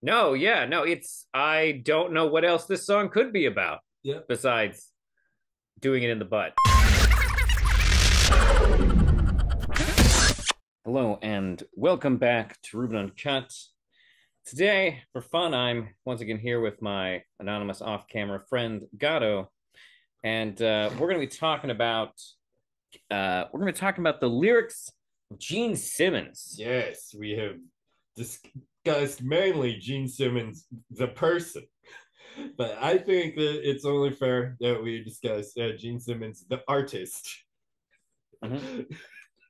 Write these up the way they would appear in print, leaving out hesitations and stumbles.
No, yeah, no, I don't know what else this song could be about Yep. besides doing it in the butt. Hello, and welcome back to Ruben Uncut. Today, for fun, I'm once again here with my anonymous off camera friend, Gato, and we're going to be talking about. The lyrics of Gene Simmons. Yes, we have discussed mainly Gene Simmons, the person. But I think that it's only fair that we discuss Gene Simmons, the artist. Mhm.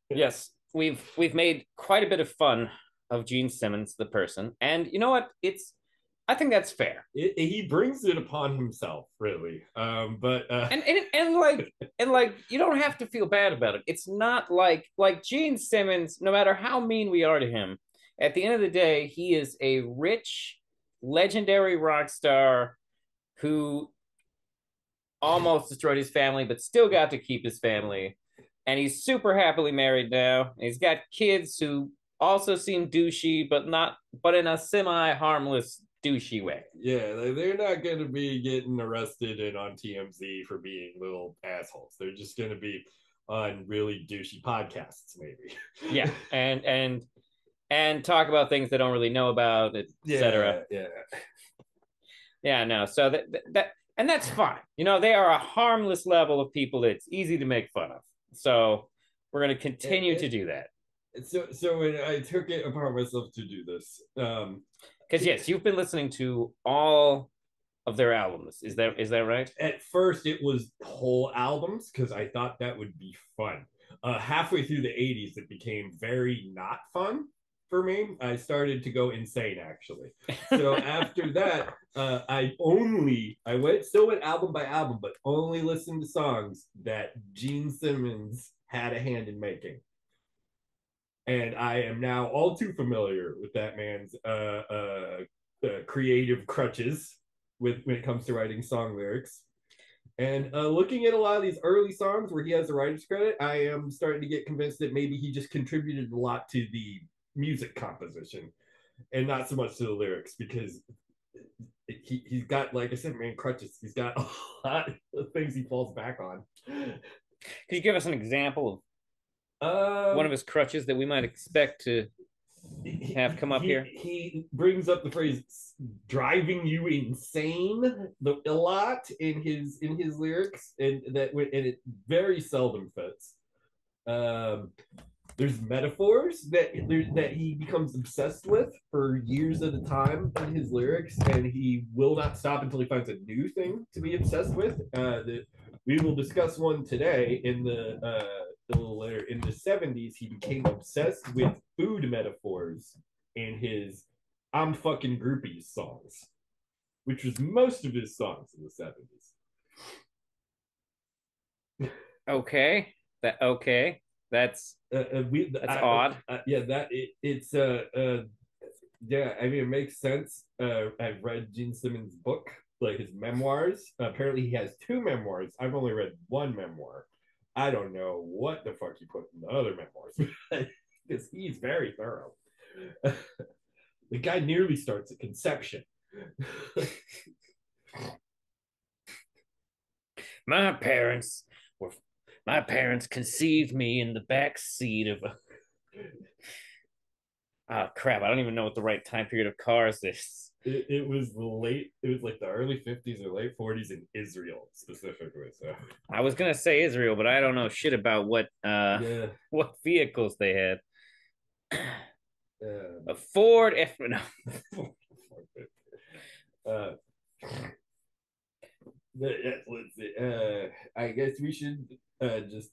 Yes, we've made quite a bit of fun of Gene Simmons, the person, and you know what? I think that's fair. He brings it upon himself, really. But And you don't have to feel bad about it. It's not like Gene Simmons. No matter how mean we are to him, at the end of the day, he is a rich, legendary rock star who almost destroyed his family, but still got to keep his family. And he's super happily married now. He's got kids who also seem douchey, but in a semi-harmless douchey way. yeah, they're not going to be getting arrested and on TMZ for being little assholes. They're just going to be on really douchey podcasts, maybe. Yeah, and talk about things they don't really know about, etc. Yeah, yeah. Yeah, no. So that and that's fine. You know, they are a harmless level of people that it's easy to make fun of. So we're going to continue to And, do that. so when I took it upon myself to do this, Because yes, you've been listening to all of their albums. Is that right? at first it was whole albums because I thought that would be fun. Halfway through the 80s, it became very not fun for me. I started to go insane actually. So after that, I still went album by album, but only listened to songs that Gene Simmons had a hand in making. And I am now all too familiar with that man's creative crutches when it comes to writing song lyrics. And looking at a lot of these early songs where he has the writer's credit, I am starting to get convinced that maybe he just contributed a lot to the music composition and not so much to the lyrics because he's got, like I said, man, crutches. He's got a lot of things he falls back on. Could you give us an example of one of Um, his crutches that we might expect to have come up here? he brings up the phrase "driving you insane" a lot in his lyrics, and it very seldom fits. Um, there's metaphors that he becomes obsessed with for years at a time in his lyrics, and he will not stop until he finds a new thing to be obsessed with. We will discuss one today in a little later. In the 70s, he became obsessed with food metaphors in his "I'm fucking groupies" songs, which was most of his songs in the 70s. Okay. That's that's odd. Yeah, it's yeah, I mean, it makes sense. I've read Gene Simmons' book, like his memoirs. Apparently, he has two memoirs. I've only read one memoir. I don't know what the fuck he put in the other memoirs because he's very thorough. The guy nearly starts at conception. My parents were my parents conceived me in the back seat of a oh crap, I don't even know what the right time period of cars is. It was it was like the early 50s or late 40s in Israel specifically. So I was gonna say Israel, but I don't know shit about what yeah, what vehicles they had. uh, A Ford F no. uh, let's see. I guess we should just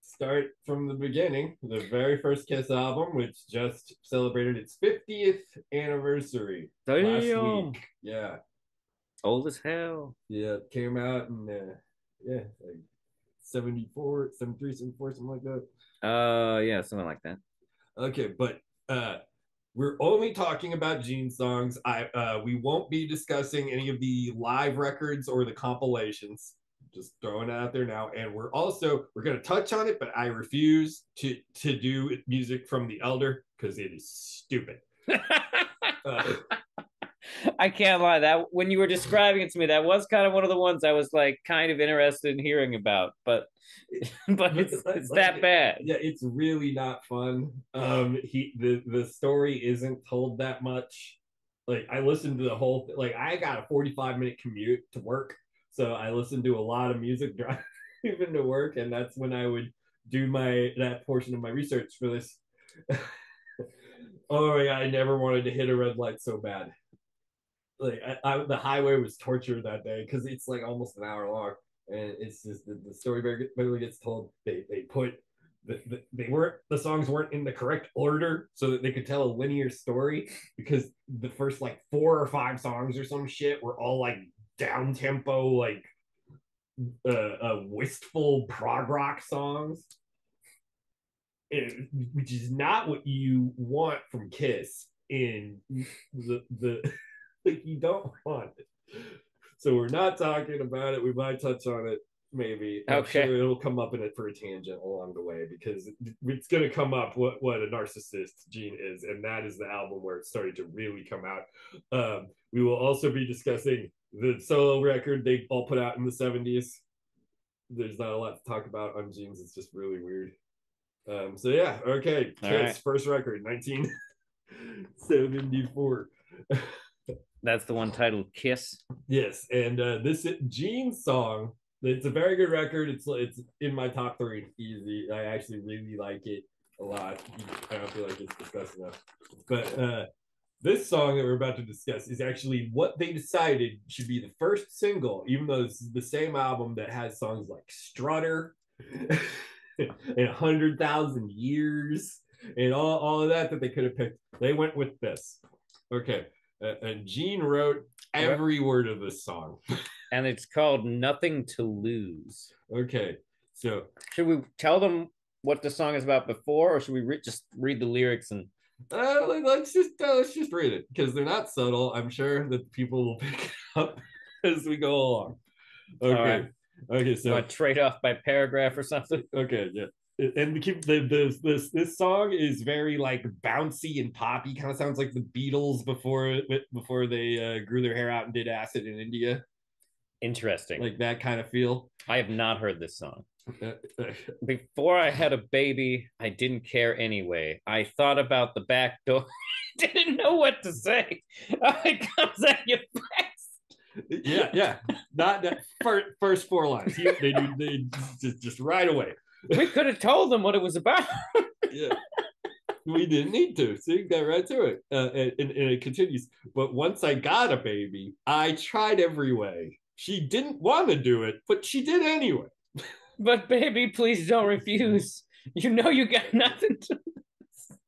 start from the beginning. The very first Kiss album, which just celebrated its 50th anniversary last Damn. week. Yeah, Old as hell. yeah, came out in yeah, like 74, 73, 74, something like that. Yeah, something like that. Okay, but we're only talking about Gene songs. We won't be discussing any of the live records or the compilations. Just throwing it out there now. And we're going to touch on it, but I refuse to do music from the Elder because it is stupid. Uh, I can't lie. That when you were describing it to me, that was kind of one of the ones I was like kind of interested in hearing about, but but it's that bad. Yeah, it's really not fun. The story isn't told that much. Like I listened to the whole like I got a 45-minute commute to work, so I listened to a lot of music driving to work, and that's when I would do my that portion of my research for this. Oh my god, I never wanted to hit a red light so bad. Like the highway was torture that day because it's like almost an hour long, and it's just the story barely gets told. They put they weren't the songs weren't in the correct order so that they could tell a linear story because the first like 4 or 5 songs or some shit were all like down tempo like wistful prog rock songs, which is not what you want from Kiss in the like you don't want it. So we're not talking about it. We might touch on it maybe. I'm Okay. sure it'll come up in it for a tangent along the way because it's going to come up what a narcissist Gene is, and that is the album where it started to really come out. We will also be discussing the solo record they all put out in the 70's. There's not a lot to talk about on Gene's. It's just really weird. So yeah, okay. Kiss, right. First record, 1974. That's the one titled Kiss. Yes, and this Gene song, it's a very good record. It's in my top 3, easy. I actually really like it a lot. I don't feel like it's discussed enough. But this song that we're about to discuss is actually what they decided should be the first single, even though this is the same album that has songs like Strutter and 100,000 Years and all of that they could have picked. They went with this. Okay. And Gene wrote every word of this song. And it's called Nothing to Lose. Okay. So should we tell them what the song is about before, or should we just read the lyrics and let's just read it because they're not subtle. I'm sure that people will pick it up as we go along. Okay. Right. Okay. So trade off by paragraph or something. Okay. Yeah. And this song is very like bouncy and poppy. Kind of sounds like the Beatles before they grew their hair out and did acid in India. Interesting. Like that kind of feel. I have not heard this song. Before I had a baby, I didn't care anyway. I thought about the back door. Didn't know what to say. It comes at you fast. Yeah. Not first 4 lines. They just right away. We could have told them what it was about. Yeah. We didn't need to. So you got right to it. And it continues. But once I got a baby, I tried every way. She didn't want to do it, but she did anyway. But baby, please don't refuse. You know you got nothing to lose.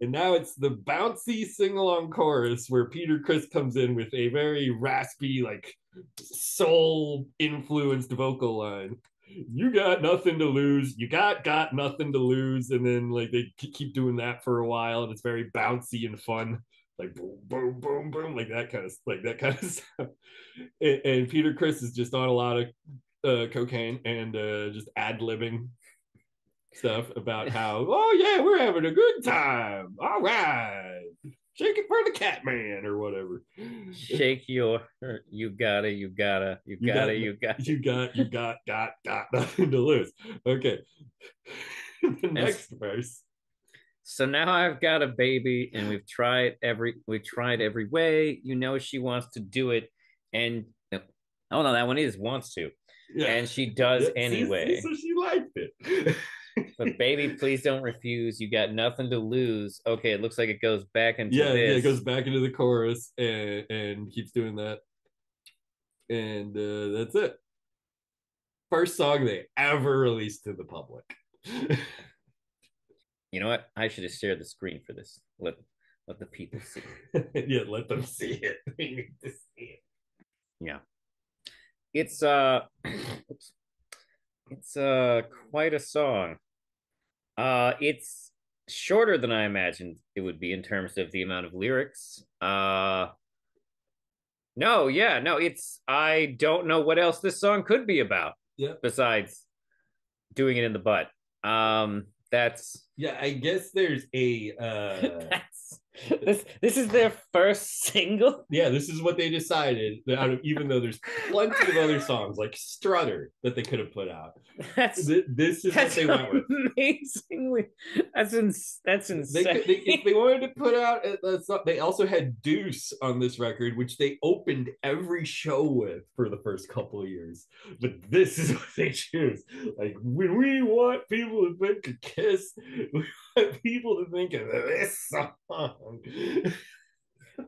And now it's the bouncy sing-along chorus where Peter Criss comes in with a very raspy, like soul-influenced vocal line. You got nothing to lose. You got nothing to lose. And then like they keep doing that for a while, and it's very bouncy and fun, like boom, boom, boom, boom, like that kind of stuff. And Peter Criss is just on a lot of cocaine and just ad-libbing stuff about how, oh yeah, we're having a good time. All right. Shake it for the cat man or whatever. Shake your you got nothing to lose. Okay. The next verse. So now I've got a baby and we've tried every way. You know she wants to do it. And oh no, that one is wants to. Yeah. And she does anyway. So she liked it. But baby, please don't refuse. You got nothing to lose. Okay, it looks like it goes back into this. Yeah, it goes back into the chorus and keeps doing that. And that's it. First song they ever released to the public. You know what? I should have shared the screen for this. Let the people see. Yeah, let them see it. They need to see it. Yeah. It's it's quite a song. It's shorter than I imagined it would be in terms of the amount of lyrics. No, it's I don't know what else this song could be about. Yeah. Besides doing it in the butt. That's yeah, I guess there's a This is their first single. Yeah, this is what they decided. That out of, even though there's plenty of other songs like Strutter that they could have put out, That's this is what that's they went with. amazingly. That's insane. If they wanted to put out they also had Deuce on this record, which they opened every show with for the first couple of years. But this is what they choose. Like, when we want people to think of Kiss, we want people to think of this song.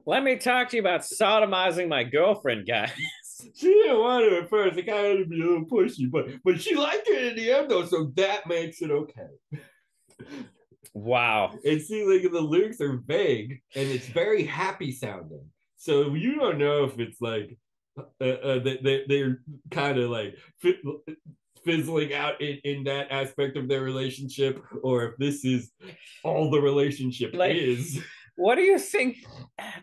Let me talk to you about sodomizing my girlfriend, guys. She didn't want it at first. It kind of be a little pushy, but she liked it in the end though, so that makes it okay. Wow. And see, like the lyrics are vague and it's very happy sounding. So you don't know if it's like they're kind of like fizzling out in that aspect of their relationship, or if this is all the relationship Like, is. what do you think?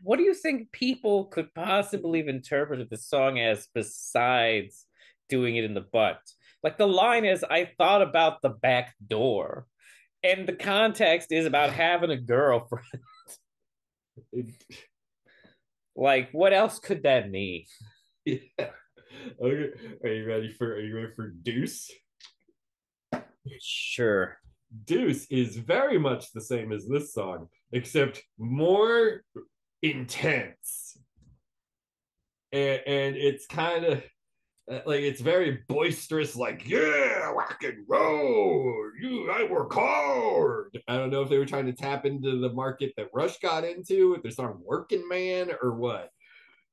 What do you think people could possibly have interpreted the song as besides doing it in the butt? Like the line is, "I thought about the back door," and the context is about having a girlfriend. Like, what else could that mean? Yeah. Okay. Are you ready for Deuce? Sure. Deuce is very much the same as this song, except more intense. And it's kind of like it's very boisterous, like, yeah, rock and roll. I work hard. I don't know if they were trying to tap into the market that Rush got into with their song Working Man or what.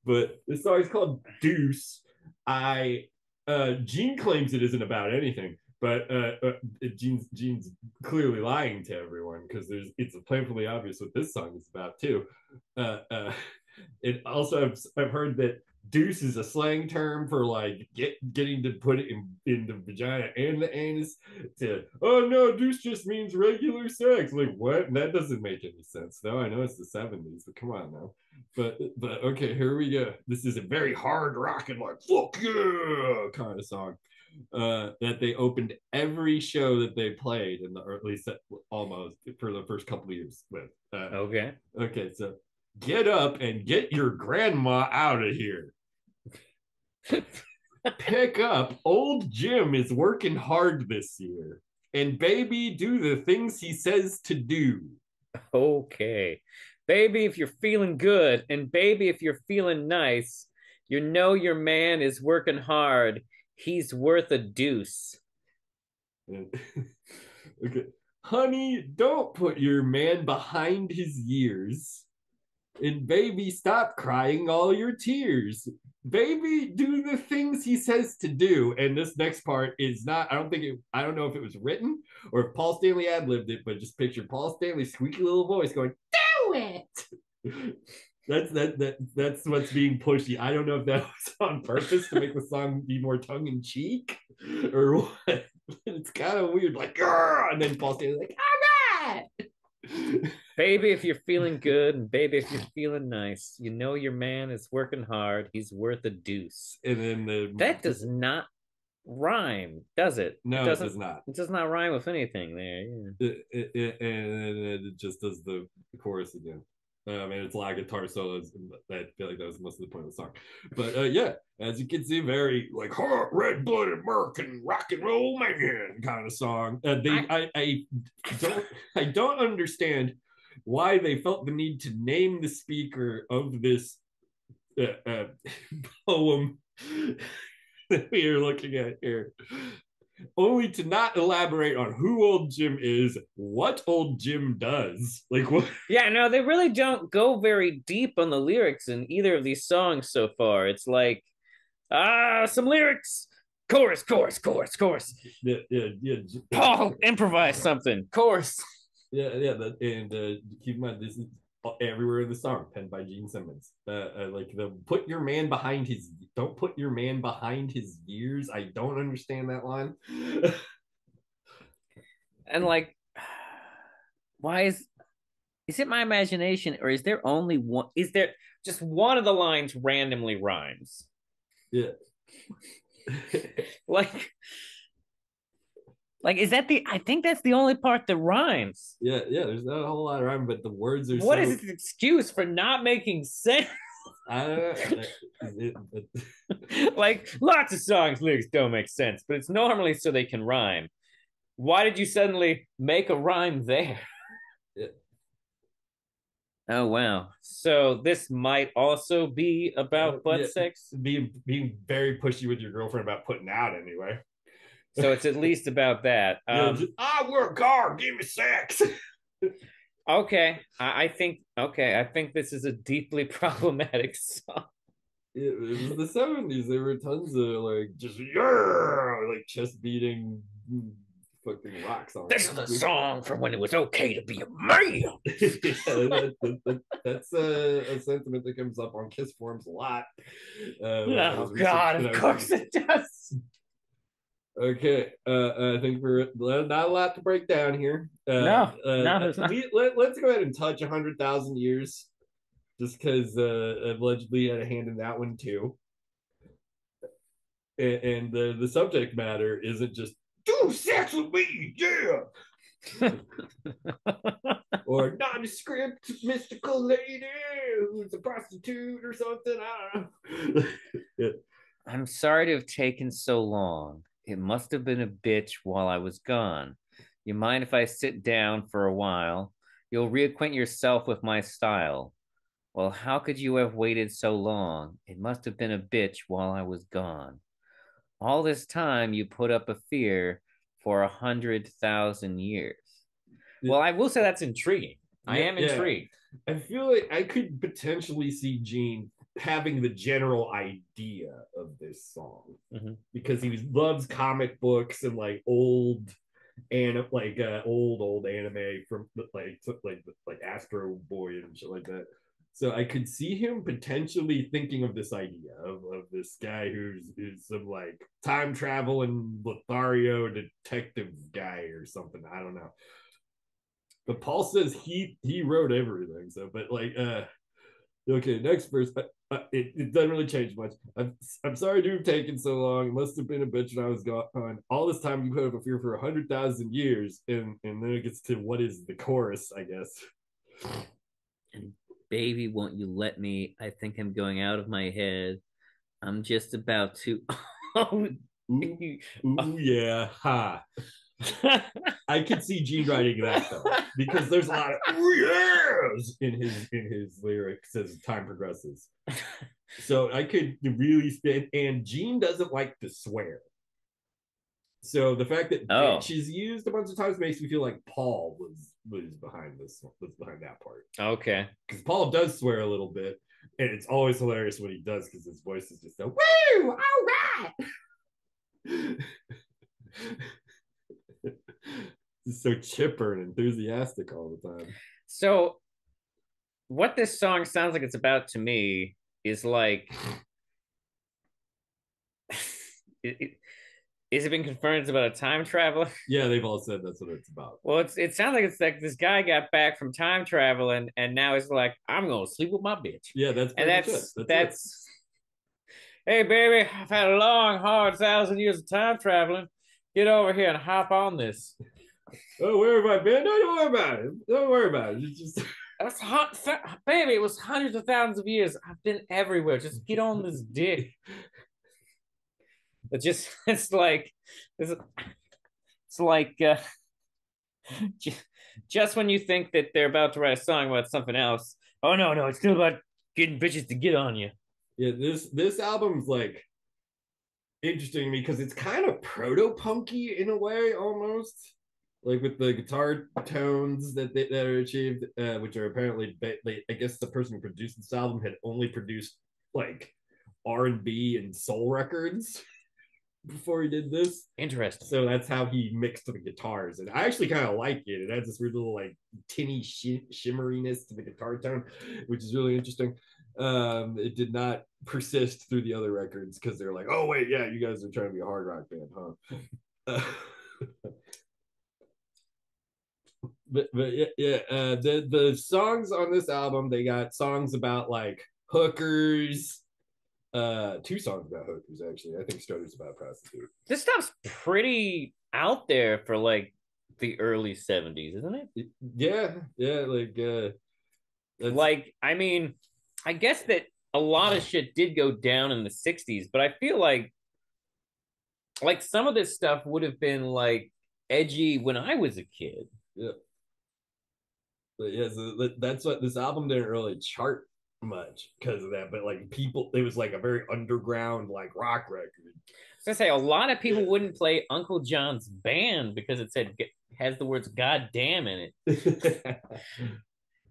But this song is called Deuce. I Gene claims it isn't about anything, but Gene's clearly lying to everyone because it's painfully obvious what this song is about too. Uh, uh, it also I've heard that deuce is a slang term for like getting to put it in the vagina and the anus. To, oh no, deuce just means regular sex. Like, what? That doesn't make any sense. No, I know it's the 70s, but come on now. But okay, here we go. This is a very hard rocking, like, fuck yeah kind of song. That they opened every show that they played in the, or at least almost for the first couple of years with. Okay. Okay, so get up and get your grandma out of here. Pick up. Old Jim is working hard this year. And baby, do the things he says to do. Okay. Baby, if you're feeling good, and baby, if you're feeling nice, you know your man is working hard. He's worth a deuce. Okay. Honey, don't put your man behind his years. And baby, stop crying all your tears. Baby, do the things he says to do. And this next part is not, I don't know if it was written or if Paul Stanley ad-libbed it, but just picture Paul Stanley's squeaky little voice going, do it. That's what's being pushy. I don't know if that was on purpose to make the song be more tongue in cheek or what. It's kind of weird, like, and then Paul Stanley's like, all right. Baby, if you're feeling good, and baby, if you're feeling nice, you know your man is working hard. He's worth a deuce. And then that does not rhyme, does it? No, it does not. It does not rhyme with anything there. Yeah. It just does the chorus again. I mean, it's a lot of guitar solos. I feel like that was most of the point of the song. But yeah, as you can see, very like hard, red-blooded American rock and roll man kind of song. I don't understand why they felt the need to name the speaker of this poem that we are looking at here, only to not elaborate on who old Jim is, what old Jim does. Like, what? Yeah, no, they really don't go very deep on the lyrics in either of these songs so far. It's like, some lyrics, chorus, chorus, chorus, chorus. Yeah. Paul, improvise something, chorus. Yeah. And keep in mind, this is everywhere in the song, penned by Gene Simmons. Like don't put your man behind his years. I don't understand that line. And like, why is it my imagination, or is there only one? Is there just one of the lines randomly rhymes? Yeah. like Like, is that the? I think that's the only part that rhymes. Yeah, yeah. There's not a whole lot of rhyme, but the words are What is so. its excuse for not making sense? I don't know. Like, lots of songs lyrics don't make sense, but it's normally so they can rhyme. Why did you suddenly make a rhyme there? It, Oh wow. So this might also be about butt yeah, sex. being very pushy with your girlfriend about putting out anyway. So it's at least about that. Yeah, just I work hard, give me sex. Okay. I think okay, I think this is a deeply problematic song. It was the 70s. There were tons of like just yeah, like chest beating fucking rock songs. This is a song from when it was okay to be a man. Yeah, that's a sentiment that comes up on Kiss forums a lot. Oh God, of course it does. Okay, I think we're not a lot to break down here. No, no, there's not. Let's go ahead and touch 100,000 years, just because allegedly had a hand in that one too. And the subject matter isn't just do sex with me, yeah, or nondescript mystical lady who's a prostitute or something. I don't know. Yeah. I'm sorry to have taken so long. It must have been a bitch while I was gone. You mind if I sit down for a while? You'll reacquaint yourself with my style. Well, how could you have waited so long? It must have been a bitch while I was gone. All this time you put up a fear for 100,000 years. Well, I will say that's intriguing. I Yeah, am yeah. intrigued. I feel like I could potentially see Gene having the general idea of this song Mhm. because loves comic books and like old and like old anime from like Astro Boy and shit like that. So I could see him potentially thinking of this idea of this guy who's some like time travel and Lothario detective guy or something. I don't know. But Paul says he wrote everything. So, but like, okay, next verse. It doesn't really change much. I'm sorry to have taken so long. It must have been a bitch when I was gone. All this time you put up a fear for 100,000 years, and then it gets to what is the chorus, I guess. And baby, won't you let me? I think I'm going out of my head. I'm just about to. Ooh, ooh, yeah, ha. I could see Gene writing that though, because there's a lot of ooh yes in his lyrics as time progresses. So I could really spin. And Gene doesn't like to swear. So the fact that bitch Oh, is used a bunch of times makes me feel like Paul was behind this, was behind that part. okay. Because Paul does swear a little bit, and it's always hilarious when he does because his voice is just so woo, all right. He's so chipper and enthusiastic all the time. So, what this song sounds like it's about to me is like, it, is it been confirmed it's about a time traveler? Yeah, they've all said that's what it's about. Well, it sounds like it's like this guy got back from time travel and now he's like, I'm gonna sleep with my bitch. Yeah, that's And pretty much it. That's it. that's hey baby, I've had a long, hard 1,000 years of time traveling. Get over here and hop on this. Oh, where have I been? Don't worry about it. Don't worry about it. It's just That's hot, baby. It was hundreds of thousands of years. I've been everywhere. Just get on this dick. It just it's, it's like just when you think that they're about to write a song about something else. Oh no, no, it's still about getting bitches to get on you. yeah. This album's like interesting because it's kind of proto punky in a way almost. Like with the guitar tones that are achieved, which are apparently, I guess the person who produced this album had only produced like R&B and soul records before he did this. Interesting. So that's how he mixed the guitars, and I actually kind of like it. It adds this weird little like tinny shimmeriness to the guitar tone, which is really interesting. It did not persist through the other records because they're like, oh wait, yeah, you guys are trying to be a hard rock band, huh? But yeah, the songs on this album, they got songs about like hookers Two songs about hookers, actually. I think Stutter's about a prostitute. This stuff's pretty out there for like the early 70s, isn't it? Yeah, yeah, like that's Like, I mean, I guess that a lot of shit did go down in the 60s, but I feel like some of this stuff would have been like edgy when I was a kid. yeah. But yeah, so that's what this album didn't really chart much because of that. But like people, it was like a very underground like rock record. So I say a lot of people wouldn't play Uncle John's band because it said has the words "God damn" in it,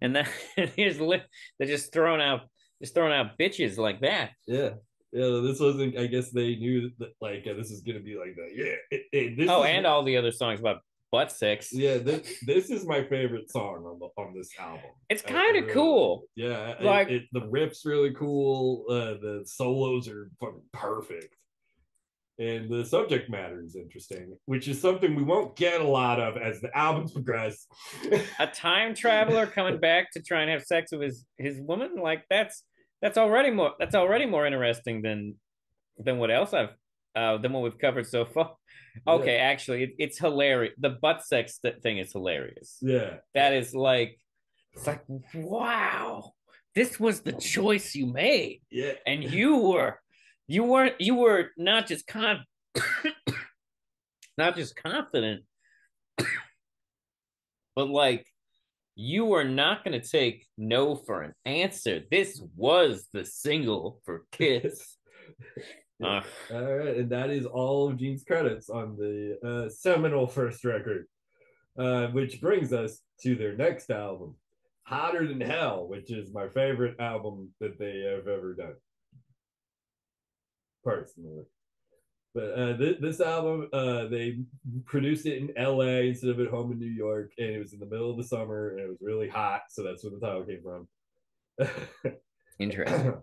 and that here's they're just throwing out bitches like that. Yeah, yeah. This wasn't. I guess they knew that like this is gonna be like that. Yeah, this Oh, is. and all the other songs about butt sex. Yeah, this is my favorite song on this album. It's I kind of really like cool. it. Yeah, Like, the riff's really cool. The solos are fucking perfect, and the subject matter is interesting, which is something we won't get a lot of as the albums progress. a time traveler coming back to try and have sex with his woman, like that's already more interesting than what else I've than what we've covered so far. Yeah, Okay, actually, it's hilarious. The butt sex thing is hilarious. yeah, That is like, it's like, wow, this was the choice you made, yeah. and you were not just not just confident, but like you were not going to take no for an answer. This was the single for Kiss. Yeah. All right, and that is all of Gene's credits on the seminal first record, which brings us to their next album, Hotter Than Hell, which is my favorite album that they have ever done, personally. But this album, they produced it in LA instead of at home in New York, and it was in the middle of the summer, and it was really hot, so that's where the title came from. Interesting.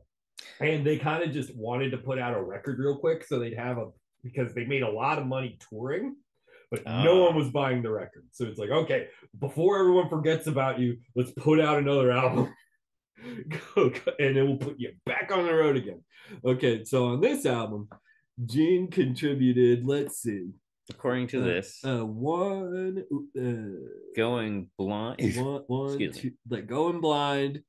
And they kind of just wanted to put out a record real quick so they'd have a because they made a lot of money touring, but no one was buying the record. So it's like, okay, before everyone forgets about you, let's put out another album. And it will put you back on the road again. Okay, so on this album, Gene contributed, let's see, According to this, one, going blind. one, two, like Going Blind,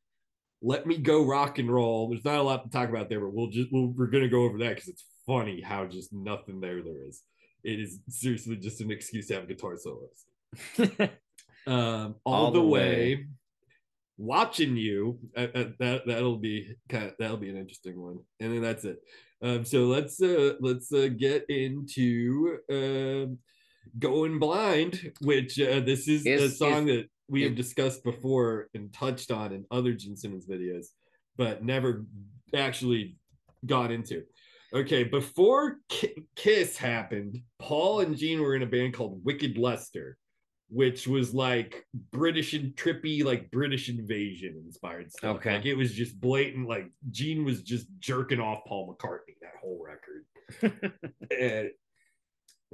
Let Me Go Rock and Roll. There's not a lot to talk about there, but we're gonna go over that because it's funny how just nothing there is. It is seriously just an excuse to have guitar solos. All the way, Watching You. That'll be an interesting one, and then that's it. So let's get into Going Blind, which this is a song that we have discussed before and touched on in other Gene Simmons videos, but never actually got into. Okay, before Kiss happened, Paul and Gene were in a band called Wicked Lester, which was like British and trippy, like British invasion inspired stuff. Okay. Like it was just blatant, like Gene was just jerking off Paul McCartney that whole record. And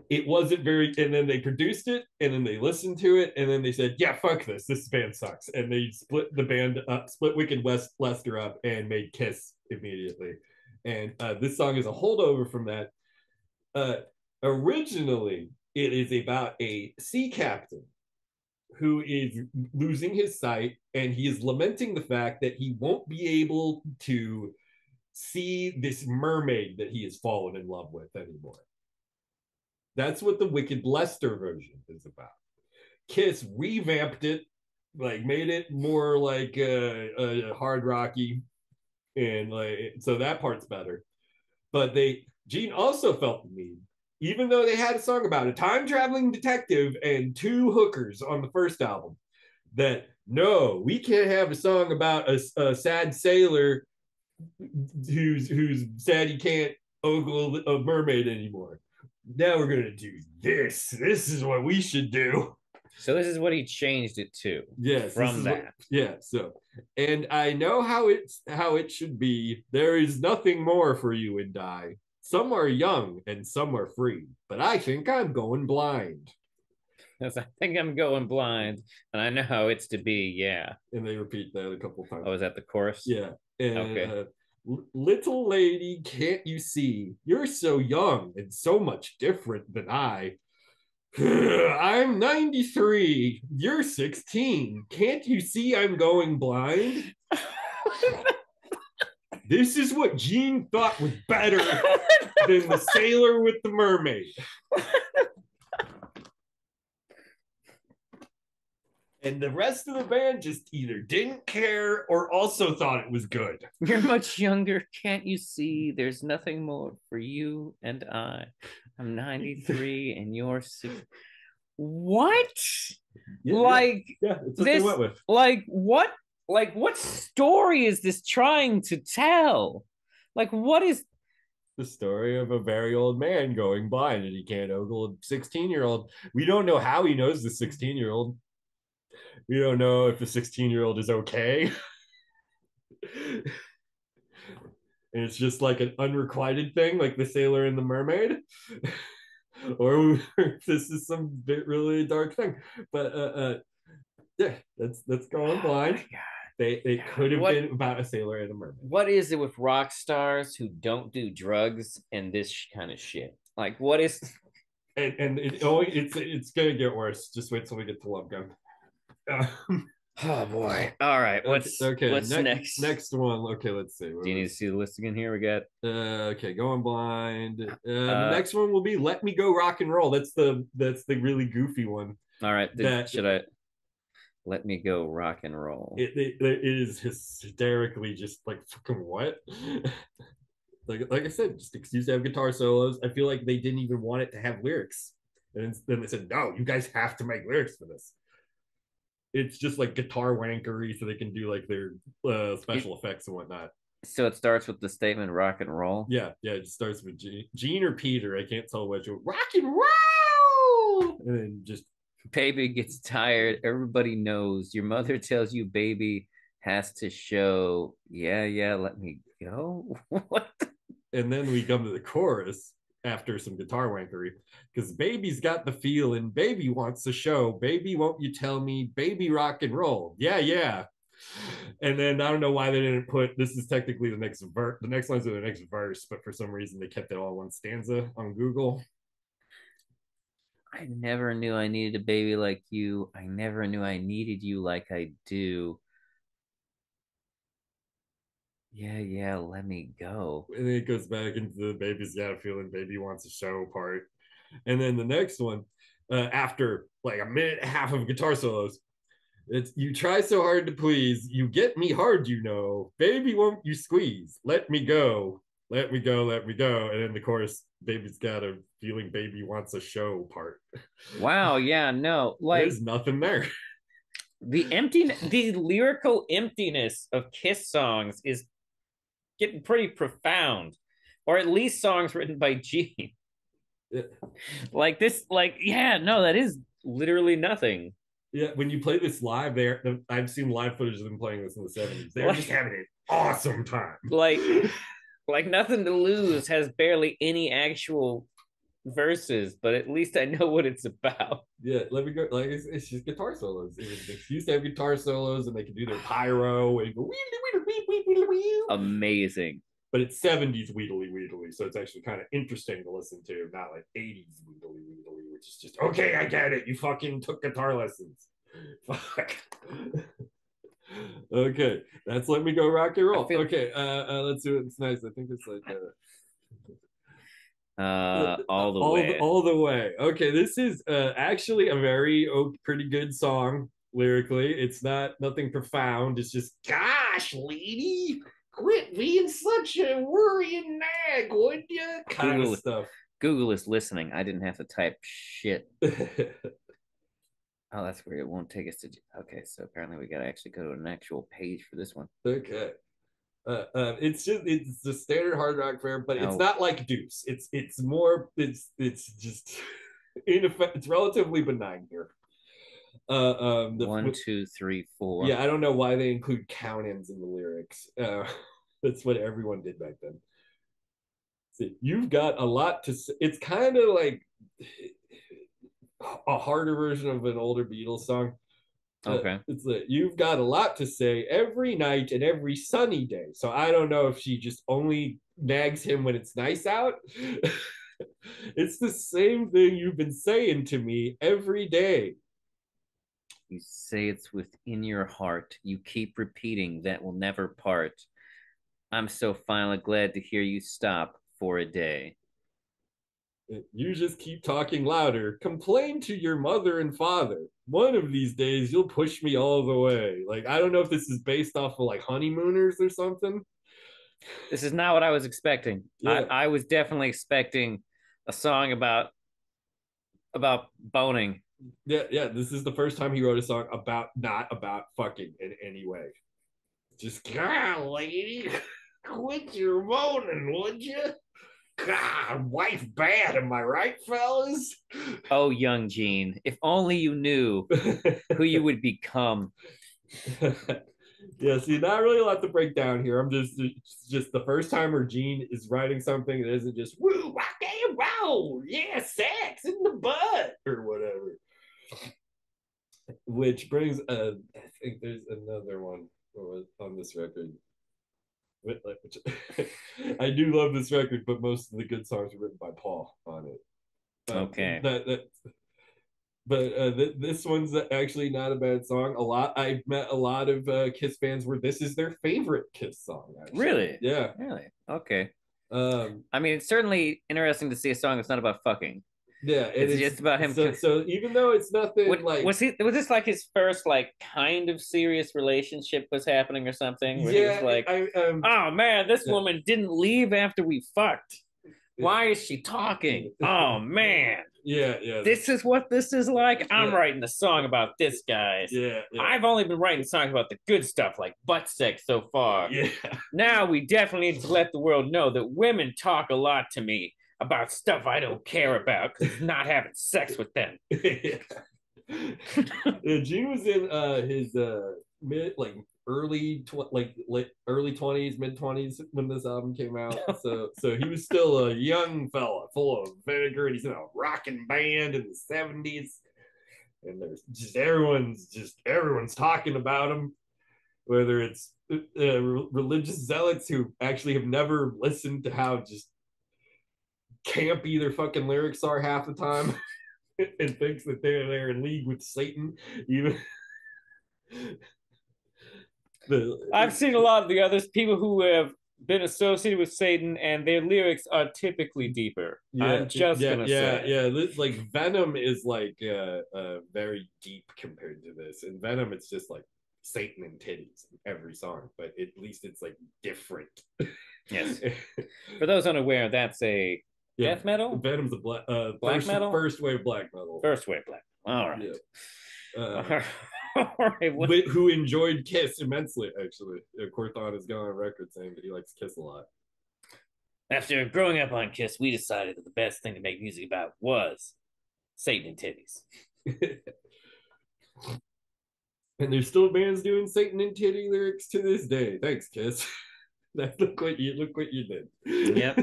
it wasn't very, and then they produced it and then they listened to it and then they said, yeah, fuck this band sucks. And they split the band up, split Wicked Lester up and made Kiss immediately. And this song is a holdover from that. Originally, it is about a sea captain who is losing his sight and he is lamenting the fact that he won't be able to see this mermaid that he has fallen in love with anymore. That's what the Wicked Lester version is about. Kiss revamped it, like made it more like hard rocky, and like so that part's better. But Gene also felt the need, even though they had a song about a time traveling detective and two hookers on the first album, that no, we can't have a song about a sad sailor who's sad he can't ogle a mermaid anymore. Now we're gonna do this. This is what we should do. So this is what he changed it to. Yes, from that. Yeah. So, and I know how it should be. There is nothing more for you and I. Some are young and some are free, but I think I'm going blind. Because I think I'm going blind, and I know how it's to be. Yeah. And they repeat that a couple times. Oh, is that the chorus? Yeah. And, okay. Little lady, can't you see? You're so young and so much different than I. I'm 93. You're 16. Can't you see I'm going blind? This is what Gene thought was better than the sailor with the mermaid. And the rest of the band just either didn't care or also thought it was good. You're much younger. Can't you see? There's nothing more for you and I. I'm 93 and you're 6. What? Yeah, Like that's what they this, went with. what story is this trying to tell? Like, what is The story of a very old man going blind and he can't ogle a 16-year-old. We don't know how he knows the 16-year-old. We don't know if the 16-year-old is okay. And it's just like an unrequited thing, like the sailor and the mermaid. Or this is some bit really dark thing. But yeah, that's going blind. They could have been about a sailor and a mermaid. What is it with rock stars who don't do drugs and this kind of shit? Like, what is? And it's gonna get worse. Just wait till we get to Love Gun. Oh boy! All right, what's next? Next one. Okay, let's see. Do you need to see the list again? Here we got. Okay, going blind. The next one will be "Let Me Go Rock and Roll." That's the really goofy one. All right, should I? Let me go rock and roll. It is hysterically just like fucking what? like I said, just excuse to have guitar solos. I feel like they didn't even want it to have lyrics, and then they said, "No, you guys have to make lyrics for this." It's just like guitar wankery, so they can do like their special effects and whatnot. So it starts with the statement "rock and roll." Yeah, it just starts with Gene or Peter. I can't tell which. Rock and roll, and then just baby gets tired. Everybody knows. Your mother tells you baby has to show. Yeah, let me go. What? And then we come to the chorus after some guitar wankery because baby's got the feel and baby wants to show. Baby, won't you tell me? Baby, rock and roll. Yeah. And then I don't know why they didn't put this is technically the next verse. The next lines are the next verse, but for some reason they kept it all one stanza on Google. I never knew I needed a baby like you. I never knew I needed you like I do. Yeah, let me go. And then it goes back into the baby's got a feeling, baby wants a show part. And then the next one, after like a minute and a half of guitar solos, it's you try so hard to please, you get me hard, you know. Baby, won't you squeeze? Let me go. Let me go, let me go. And then the chorus, baby's got a feeling baby wants a show part. Wow, yeah, no. Like there's nothing there. The lyrical emptiness of Kiss songs is getting pretty profound. Or at least songs written by Gene. Yeah. Like this, that is literally nothing. Yeah, when you play this live, I've seen live footage of them playing this in the 70s. They're just having an awesome time. Like Nothing to Lose has barely any actual verses, but at least I know what it's about. Yeah, let me go. Like it's just guitar solos. They used to have guitar solos, and they could do their pyro and go. Amazing. But it's 70s Weedly, so it's actually kind of interesting to listen to, not like 80s Weedly, which is just okay. I get it. You fucking took guitar lessons. Fuck. Okay, that's Let Me Go Rock and Roll. Okay, let's do it. It's nice. I think it's like all the way. All the way. Okay, this is actually a very pretty good song lyrically. It's nothing profound. It's just, gosh, lady, quit being such a worrying nag, would you? Kind of stuff. Google is listening. I didn't have to type shit. Oh, that's weird. It won't take us to. Okay, so apparently we gotta actually go to an actual page for this one. Okay. It's the standard hard rock fare, but it's not like Deuce. It's just in effect, it's relatively benign here. 1, 2, 3, 4. Yeah, I don't know why they include count-ins in the lyrics. That's what everyone did back then. See, you've got a lot to say. It's kind of like a harder version of an older Beatles song. Okay. It's like you've got a lot to say every night and every sunny day. So I don't know if she just only nags him when it's nice out. It's the same thing you've been saying to me every day. You say it's within your heart. You keep repeating that will never part. I'm so finally glad to hear you stop for a day. You just keep talking louder. Complain to your mother and father. One of these days, you'll push me all the way. Like, I don't know if this is based off of like honeymooners or something. This is not what I was expecting. I, Yeah. I was definitely expecting a song about boning. Yeah. Yeah. This is the first time he wrote a song about not about fucking in any way. Just, God, lady, quit your moaning, would you? God, wife bad, am I right, fellas? Oh, young Gene, if only you knew who you would become. Yeah, see, not really a lot to break down here. I'm just the first timer Gene is writing something that isn't just woo, rock and roll, yeah, sex in the butt or whatever. Which brings I think there's another one on this record. Which, I do love this record, but most of the good songs are written by Paul on it. Okay. That but this one's actually not a bad song. I've met a lot of Kiss fans where this is their favorite Kiss song. Actually, Really? yeah. Really? Okay. Um, I mean, it's certainly interesting to see a song that's not about fucking. yeah, and It's it's just about him. so even though it's nothing What like was he? Was this like his first like kind of serious relationship was happening or something? Where he was yeah, like, I "Oh man, this yeah, woman didn't leave after we fucked. yeah, Why is she talking? Oh man, yeah, yeah, this is what this is like. I'm yeah, writing a song about this, guys. yeah, yeah, I've only been writing songs about the good stuff like butt sex so far. yeah. Now we definitely need to let the world know that women talk a lot to me about stuff I don't care about because it's not having sex with them." Yeah. Yeah, Gene was in his mid like early 20s, mid 20s when this album came out. So he was still a young fella full of vigor, and he's in a rocking band in the 70s. And there's just everyone's talking about him, whether it's religious zealots who actually have never listened to how just campy their fucking lyrics are half the time and thinks that they're in league with Satan. Even I've the seen a lot of the others, people who have been associated with Satan, and their lyrics are typically deeper. yeah, I'm just yeah, gonna yeah, say. yeah. This, like Venom is like very deep compared to this. In Venom, it's just like Satan and titties in every song, but at least it's like different. Yes. For those unaware, that's a Yeah, death metal, Venom's a black metal, first wave black metal. first wave black. All right. Yeah. Uh, All right. What? but who enjoyed Kiss immensely, actually. Corthon has gone on record saying that he likes Kiss a lot. After growing up on Kiss, we decided that the best thing to make music about was Satan and titties. And there's still bands doing Satan and titty lyrics to this day. Thanks, Kiss. Look what you did. Yep.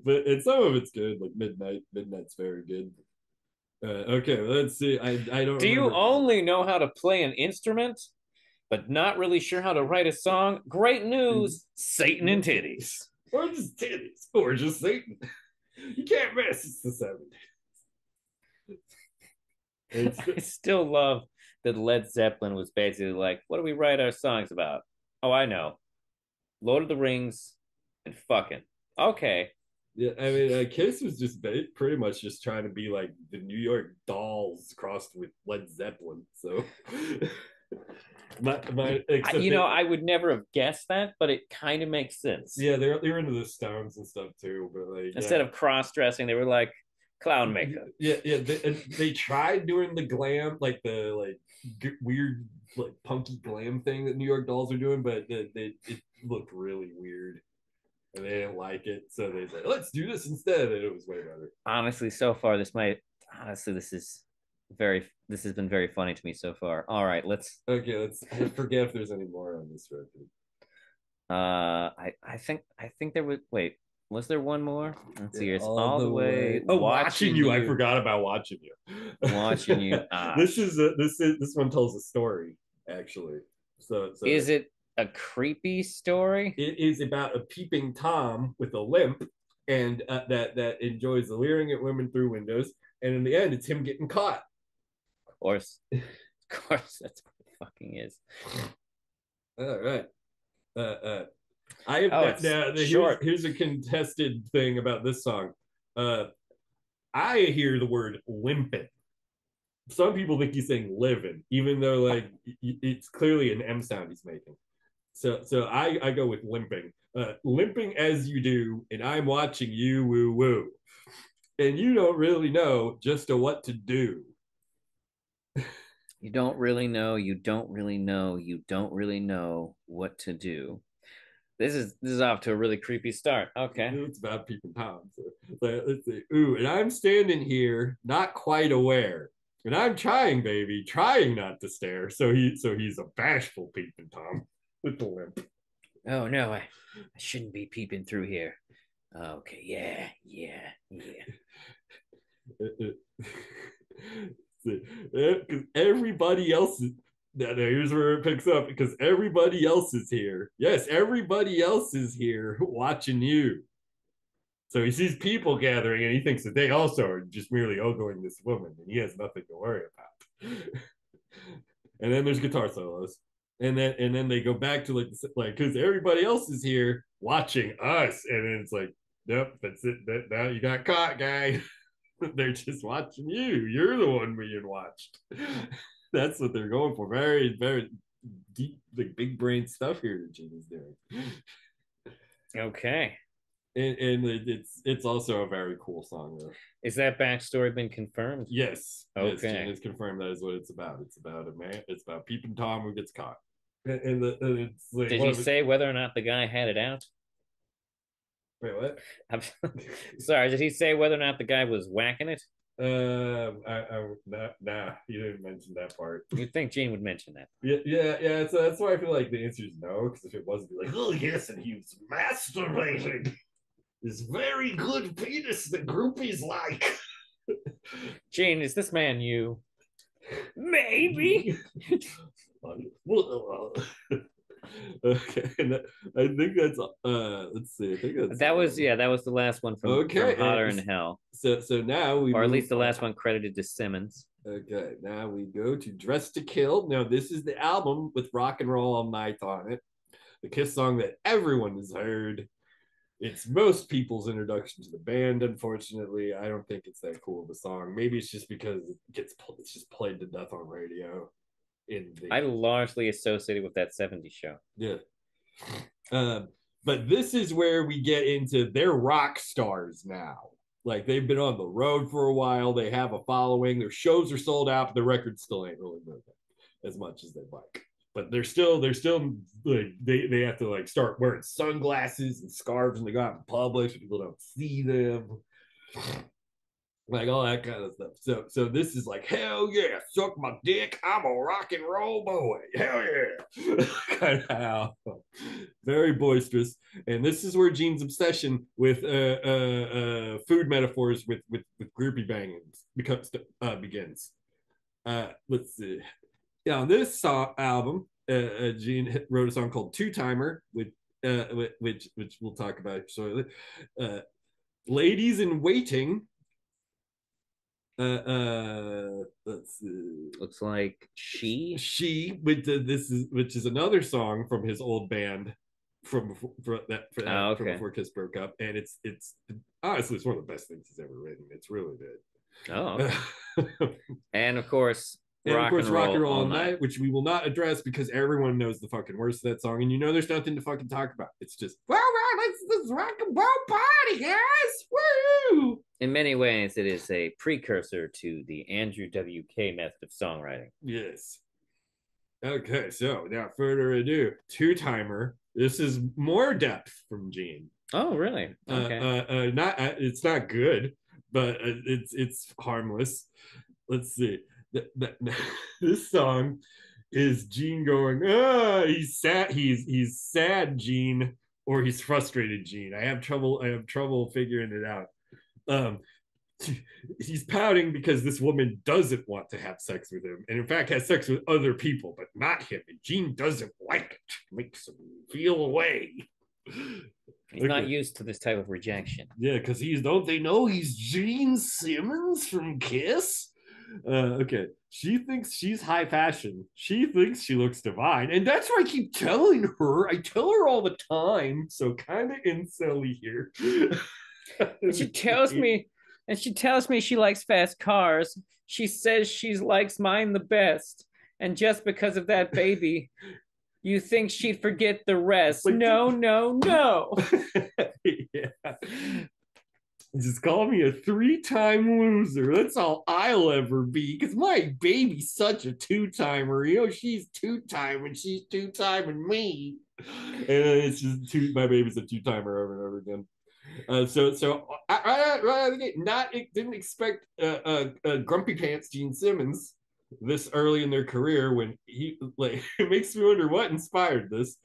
But and some of it's good, like Midnight. Midnight's very good. Okay, let's see. I don't Do you remember. only know how to play an instrument, but not really sure how to write a song? Great news, Satan and titties. Or just titties, or just Satan. You can't miss. It's the 70s. I still love that Led Zeppelin was basically like, what do we write our songs about? Oh, I know. Lord of the Rings and fucking. Okay. Yeah, I mean, Kiss was just pretty much just trying to be like the New York Dolls crossed with Led Zeppelin. So, except I would never have guessed that, but it kind of makes sense. yeah, they're into the Stones and stuff too. But like, Instead yeah, of cross dressing, they were like clown makeup. yeah, yeah. They tried doing the glam, like the weird, like punky glam thing that New York Dolls are doing, but it looked really weird, and they didn't like it. So they said, "Let's do this instead," and it was way better. Honestly, so far, this has been very funny to me so far. All right, let's. Okay, I forget if there's any more on this record. I think there was. Wait, Was there one more? Let's see. It's all all the the way way. Oh, watching you. I forgot about watching you. Watching you. This one tells a story actually. So Is it a creepy story? it is about a peeping tom with a limp and that enjoys leering at women through windows, and in the end, it's him getting caught. Of course, of course, that's what it fucking is. All right. Uh, I have Oh, it's now. short. Here's a contested thing about this song. Uh, I hear the word limping. Some people think he's saying living, even though like it's clearly an M sound he's making. So I go with limping. Limping as you do, and I'm watching you woo woo. And you don't really know just what to do. You don't really know. You don't really know. You don't really know what to do. This is off to a really creepy start. Okay. It's about peeping Tom. So, let's see. Ooh, and I'm standing here, not quite aware. And I'm trying, baby, trying not to stare. So he's a bashful peeping Tom with the limp. Oh no, I shouldn't be peeping through here. Okay, yeah, yeah, yeah. Because everybody else is now, here's where it picks up because everybody else is here. Yes, everybody else is here watching you. So he sees people gathering and he thinks that they also are just merely ogoing this woman and he has nothing to worry about. And then there's guitar solos. And then they go back to like because everybody else is here watching us. And then it's like, yep, that's it. Now you got caught, guy. They're just watching you. You're the one being watched. That's what they're going for. Very, very deep, like big brain stuff here that Gene is doing. Okay. And it's also a very cool song though. Is that backstory been confirmed? Yes. Yes, Okay. Gene has confirmed that is what it's about. It's about a man, it's about peeping Tom who gets caught. And it's like Did he say whether or not the guy had it out? wait, what? I'm sorry. Did he say whether or not the guy was whacking it? Nah, you didn't mention that part. You'd think Gene would mention that. Yeah. So that's why I feel like the answer is no, because if it wasn't, be like, oh yes, and he was masturbating. This very good penis that groupies like. Gene, is this man you? Maybe. Okay, I think that's let's see. I think that's That was the last one from Hotter in Hell. So now we or at least the last one credited to Simmons. Okay, now we go to Dress to Kill. Now this is the album with Rock and Roll All Night on it. The Kiss song that everyone has heard. It's most people's introduction to the band. Unfortunately, I don't think it's that cool of a song. Maybe it's just because it's just played to death on radio. I largely associated with that 70s show. Yeah. But this is where we get into they're rock stars now. Like they've been on the road for a while. They have a following. Their shows are sold out, but the records still ain't really moving as much as they'd like. But they're still like they have to like start wearing sunglasses and scarves when they go out in public so people don't see them. Like all that kind of stuff. So this is like, hell yeah, suck my dick. I'm a rock and roll boy. Hell yeah. Kind of how very boisterous. And this is where Gene's obsession with food metaphors with groupie bangings begins. Let's see. Yeah, on this album, Gene wrote a song called Two Timer, which we'll talk about shortly. Ladies in Waiting. Let's see. Looks like which is another song from his old band from before Kiss broke up, and it's honestly it's one of the best things he's ever written. It's really good. And of course Rock and Roll All Night, which we will not address because everyone knows the fucking worst of that song, and you know there's nothing to fucking talk about. It's just, well, it's this rock and roll party, guys! Woo! In many ways, it is a precursor to the Andrew W.K. method of songwriting. Yes. Okay, so without further ado, Two Timer. This is more depth from Gene. Oh, really? Okay. It's not good, but it's harmless. Let's see. This song is Gene going, he's sad. He's sad, Gene, or he's frustrated, Gene. I have trouble figuring it out. Um, he's pouting because this woman doesn't want to have sex with him, and in fact has sex with other people, but not him. And Gene doesn't like it. Makes him feel away. He's not Okay. used to this type of rejection. Yeah, because he's don't they know he's Gene Simmons from Kiss? Okay. She thinks she's high fashion. She thinks she looks divine. And that's what I keep telling her. I tell her all the time. So kind of incelly here. And she tells me, she likes fast cars. She says she likes mine the best. And just because of that baby, you think she'd forget the rest. Like, no, no, no. yeah. Just call me a 3-time loser. That's all I'll ever be. Because my baby's such a 2-timer. You know, she's 2-time and she's 2-timing me. And it's just my baby's a 2-timer over and over again. So I didn't expect Grumpy Pants Gene Simmons this early in their career when he like it makes me wonder what inspired this.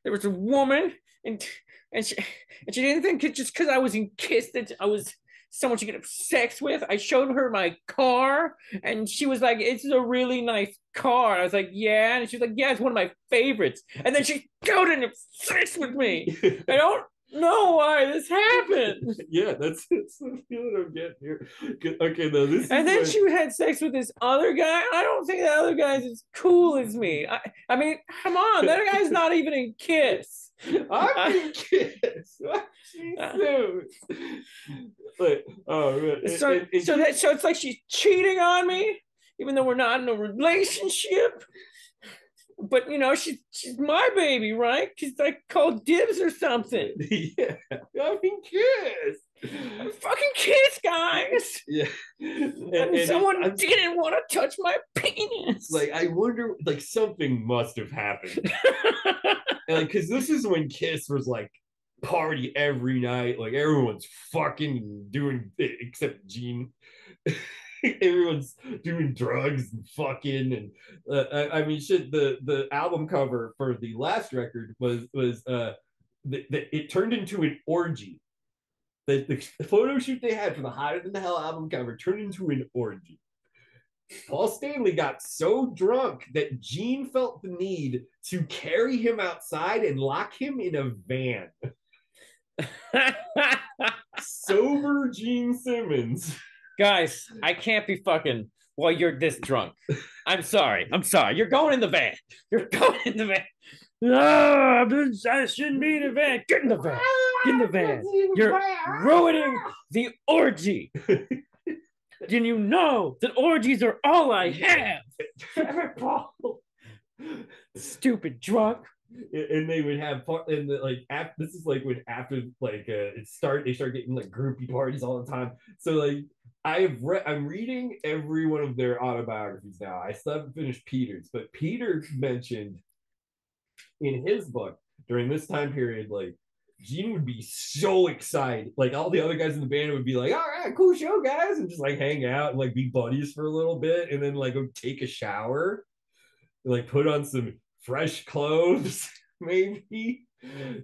There was a woman, and and she didn't think it just because I was in Kiss that I was someone she could have sex with. I showed her my car, and she was like, "It's a really nice car." I was like, "Yeah," and she's like, "Yeah, it's one of my favorites." And then she go to have sex with me. I don't know why this happened. Yeah, that's the feeling I'm getting here. Okay, though And then she had sex with this other guy. I don't think that other guy's as cool as me. I mean, come on, that guy's not even in Kiss. I'm in Kiss. But so it's like she's cheating on me, even though we're not in a relationship. But you know, she's my baby, right? She's like called dibs or something. Yeah, I'm in Kiss. I'm fucking Kiss, guys. Yeah, and someone didn't want to touch my penis. Like, I wonder, like, something must have happened. And like, because this is when Kiss was like party every night, like everyone's fucking doing it, except Gene. Everyone's doing drugs and fucking, and I mean, shit. The album cover for the last record was it turned into an orgy. The photo shoot they had for the Hotter Than the Hell album cover turned into an orgy. Paul Stanley got so drunk that Gene felt the need to carry him outside and lock him in a van. Sober Gene Simmons. Guys, I can't be fucking while you're this drunk. I'm sorry. You're going in the van. No, I shouldn't be in the van. Get in the van. Get in the van. You're ruining the orgy. Didn't you know that orgies are all I have? Stupid drunk. And they would have and like this is like when after like they start getting like groupie parties all the time. So like I'm reading every one of their autobiographies now. I still haven't finished Peter's, but Peter mentioned in his book during this time period, like Gene would be so excited. Like all the other guys in the band would be like, "All right, cool show, guys," and just like hang out and like be buddies for a little bit, and then like go take a shower, and, like put on some fresh clothes, maybe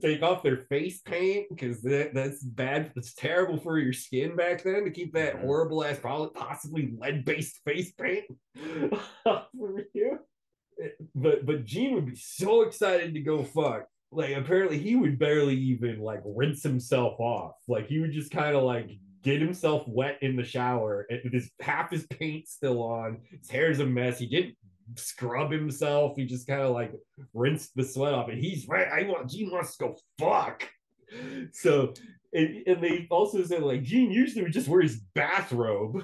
take off their face paint because that's bad. It's terrible for your skin back then to keep that horrible ass, probably possibly lead-based face paint for you. But Gene would be so excited to go fuck. Like apparently he would barely even like rinse himself off. Like he would just kind of like get himself wet in the shower with his half his paint still on. His hair's a mess. He didn't scrub himself. He just kind of like rinsed the sweat off. And he's right. Gene wants to go fuck. So and they also said like Gene usually would just wear his bathrobe.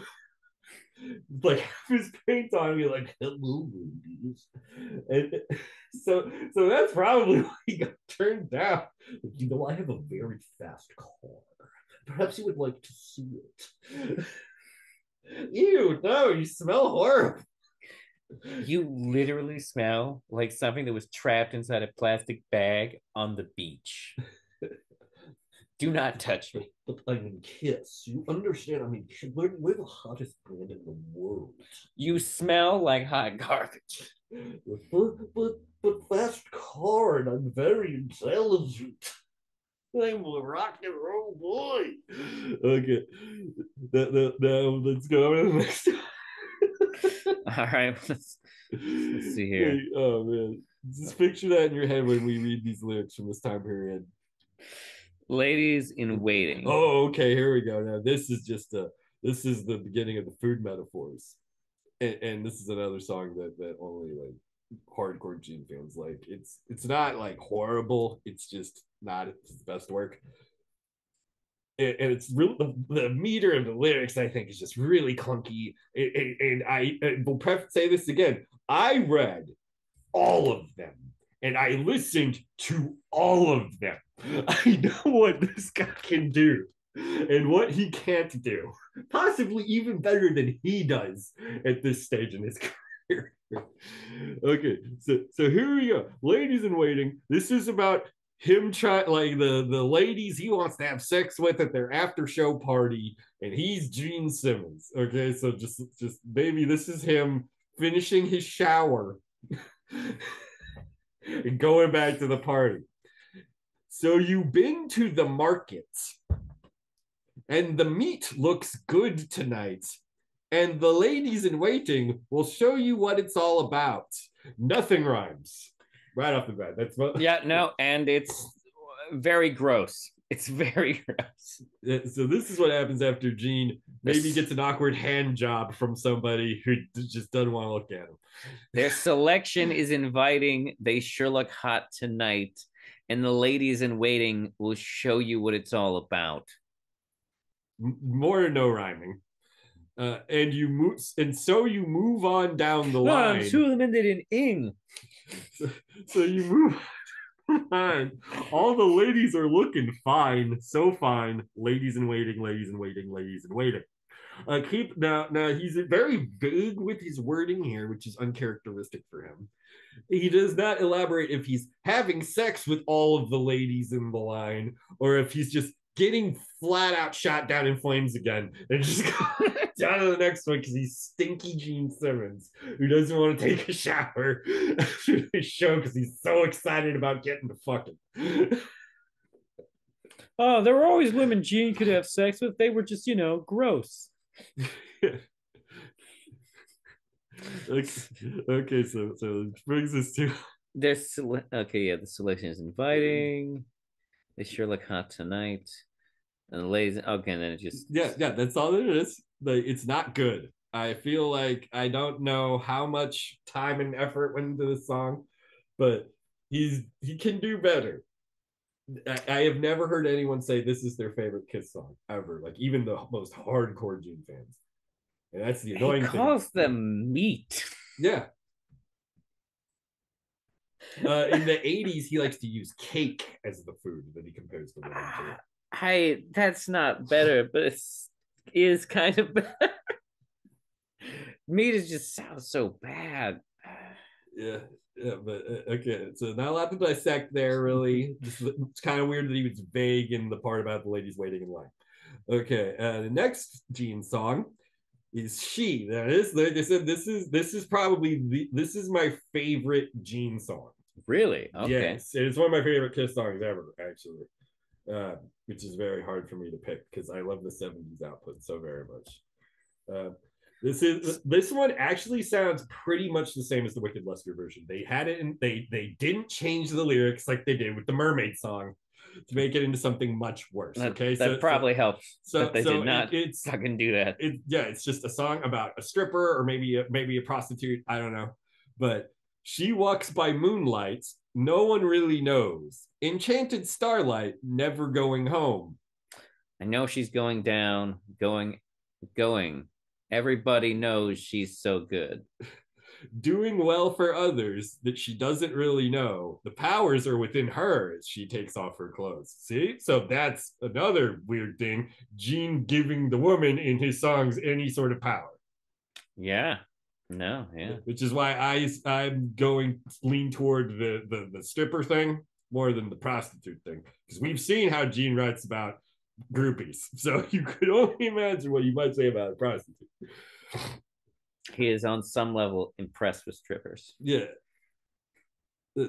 Like have his paint on, be like, "Hello, ladies," and so that's probably why he got turned down. You know, I have a very fast car. Perhaps you would like to see it. Ew, no, you smell horrible. You literally smell like something that was trapped inside a plastic bag on the beach. Do not touch me. But I mean, Kiss. You understand? I mean, we're the hottest band in the world. You smell like hot garbage. But fast car, and I'm very intelligent. I'm a rock and roll boy. Okay. Now let's go on to the next. All right, let's see here. Oh man. Just picture that in your head when we read these lyrics from this time period. Ladies in waiting. Oh, okay, here we go. Now this is the beginning of the food metaphors. And this is another song that only like hardcore Gene fans like. It's not like horrible, it's just not his best work. And it's really the meter of the lyrics I think is just really clunky. And I will say this again. I read all of them and I listened to all of them. I know what this guy can do and what he can't do, possibly even better than he does at this stage in his career. Okay, so here we go, ladies in waiting. This is about him trying, like the ladies he wants to have sex with at their after show party, and he's Gene Simmons. Okay, so just maybe this is him finishing his shower and going back to the party. So you've been to the market, and the meat looks good tonight, and the ladies in waiting will show you what it's all about. Nothing rhymes. Right off the bat. That's what. Yeah, no, and it's very gross. It's very gross. So this is what happens after Gene maybe gets an awkward hand job from somebody who just doesn't want to look at him. Their selection is inviting. They sure look hot tonight. And the ladies in waiting will show you what it's all about. More no rhyming. And you move, and so you move on down the line. I'm sure them ended in ing. So you move on. All the ladies are looking fine, so fine. Ladies in waiting, ladies in waiting, ladies in waiting. Keep now. He's very vague with his wording here, which is uncharacteristic for him. He does not elaborate if he's having sex with all of the ladies in the line or if he's just getting flat out shot down in flames again and just go down to the next one because he's stinky Gene Simmons who doesn't want to take a shower after the show because he's so excited about getting to fucking. Oh, there were always women Gene could have sex with. They were just, gross. Okay, so it brings us to the selection is inviting. They sure look hot tonight. And the ladies, okay, and then it just yeah, that's all it is. Like, it's not good. I feel like I don't know how much time and effort went into this song, but he can do better. I have never heard anyone say this is their favorite Kiss song ever. Like even the most hardcore Gene fans. And that's the annoying thing. He calls them meat. Yeah. In the 80s, he likes to use cake as the food that he compares the women to. That's not better, but it is kind of bad. Meat is just sounds so bad. Yeah, but okay. So not a lot to dissect there, really. It's kind of weird that he was vague in the part about the ladies waiting in line. Okay, the next Gene song is "She." That is, like I said, this is probably this is my favorite Gene song. Really? Okay. Yes, it's one of my favorite Kiss songs ever, actually. Which is very hard for me to pick because I love the 70s output so very much. This one actually sounds pretty much the same as the Wicked Lester version. They had it in, they didn't change the lyrics like they did with the Mermaid song to make it into something much worse. Okay, that probably helps. So they did not fucking do that. It's just a song about a stripper or maybe a prostitute. I don't know, but she walks by moonlight. No one really knows. Enchanted starlight, never going home. I know she's going down, going. Everybody knows she's so good. Doing well for others that she doesn't really know. The powers are within her as she takes off her clothes. See? So that's another weird thing. Gene giving the woman in his songs any sort of power. Yeah. No, yeah. Which is why I'm going lean toward the stripper thing. more than the prostitute thing, because we've seen how Gene writes about groupies. So you could only imagine what you might say about a prostitute. He is on some level impressed with strippers. Yeah. Yeah,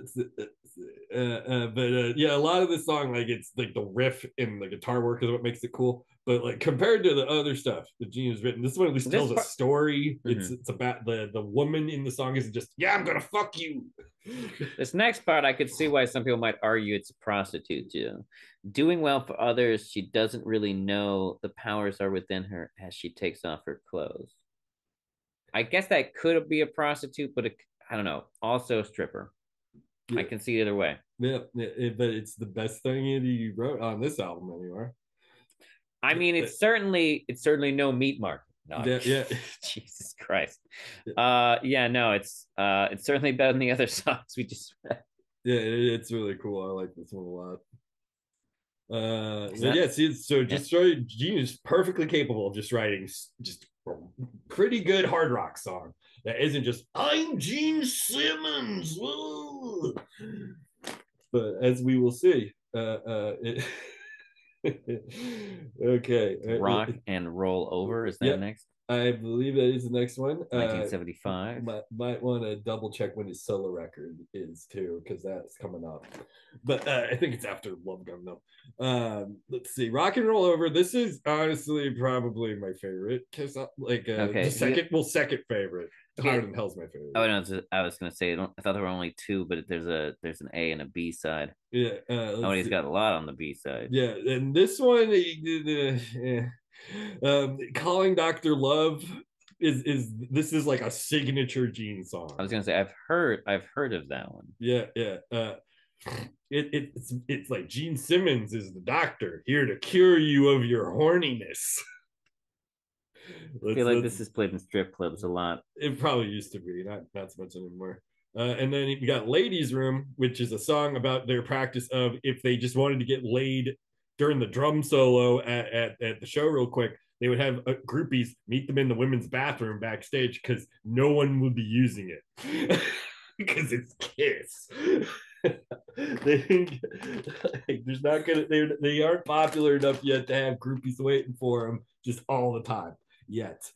a lot of the song, like it's like the riff and the guitar work is what makes it cool. But like compared to the other stuff that Gene has written, this one at least tells a story. It's about the woman in the song isn't just, yeah, I'm gonna fuck you. This next part, I could see why some people might argue it's a prostitute too. Doing well for others, she doesn't really know the powers are within her as she takes off her clothes. I guess that could be a prostitute, but I don't know. Also a stripper. Yeah. I can see either way. Yeah, but it's the best thing he wrote on this album anyway. I mean, it's certainly no meat market. No, yeah. Jesus Christ. Yeah, no, it's certainly better than the other songs we just read. Yeah, it's really cool. I like this one a lot. Yeah, see, so just Gene is perfectly capable of just writing just a pretty good hard rock song that isn't just I'm Gene Simmons. Whoa. But as we will see, okay, Rock and Roll Over is that next? I believe that is the next one. 1975. Might want to double check when his solo record is too, because that's coming up. But I think it's after Love Gun though. Let's see, Rock and Roll Over. This is honestly probably my favorite. Cause like the second favorite. Higher Than Hell's my favorite. Oh no, I was gonna say I thought there were only two, but there's an A and a B side. Yeah. He's got a lot on the B side. Yeah, and this one, Calling Dr. Love is this is like a signature Gene song. I was gonna say I've heard of that one. Yeah. It's like Gene Simmons is the doctor here to cure you of your horniness. I feel like this is played in strip clubs a lot. It probably used to be, not so much anymore. And then you got Ladies Room, which is a song about their practice of if they just wanted to get laid during the drum solo at the show real quick, they would have groupies meet them in the women's bathroom backstage because no one would be using it because it's Kiss. There's not gonna they aren't popular enough yet to have groupies waiting for them just all the time yet.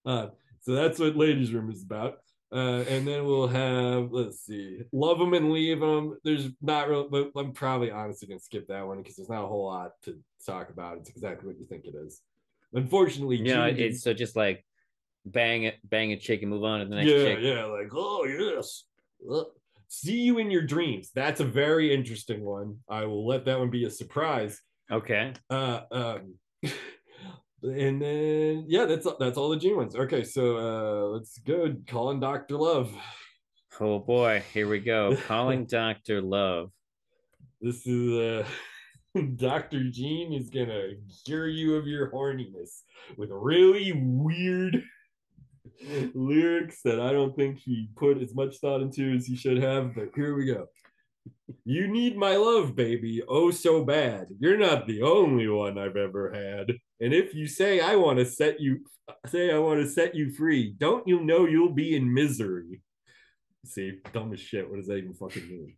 So that's what Ladies Room is about. And then we'll have, let's see, Love Them and Leave Them. There's not real, but I'm probably honestly gonna skip that one because there's not a whole lot to talk about. It's exactly what you think it is. Unfortunately, it's so just like bang a chick and move on to the next chick. Yeah, like, oh yes. See You in Your Dreams. That's a very interesting one. I will let that one be a surprise. Okay. And then that's all the Gene ones. Okay, so let's go. Calling Dr. Love. Oh boy, here we go. Calling Dr. Love. This is Dr. Gene is gonna cure you of your horniness with really weird lyrics that I don't think he put as much thought into as he should have, but here we go. You need my love, baby, oh so bad. You're not the only one I've ever had. And if you say I want to set you free, don't you know you'll be in misery? See, dumb as shit. What does that even fucking mean?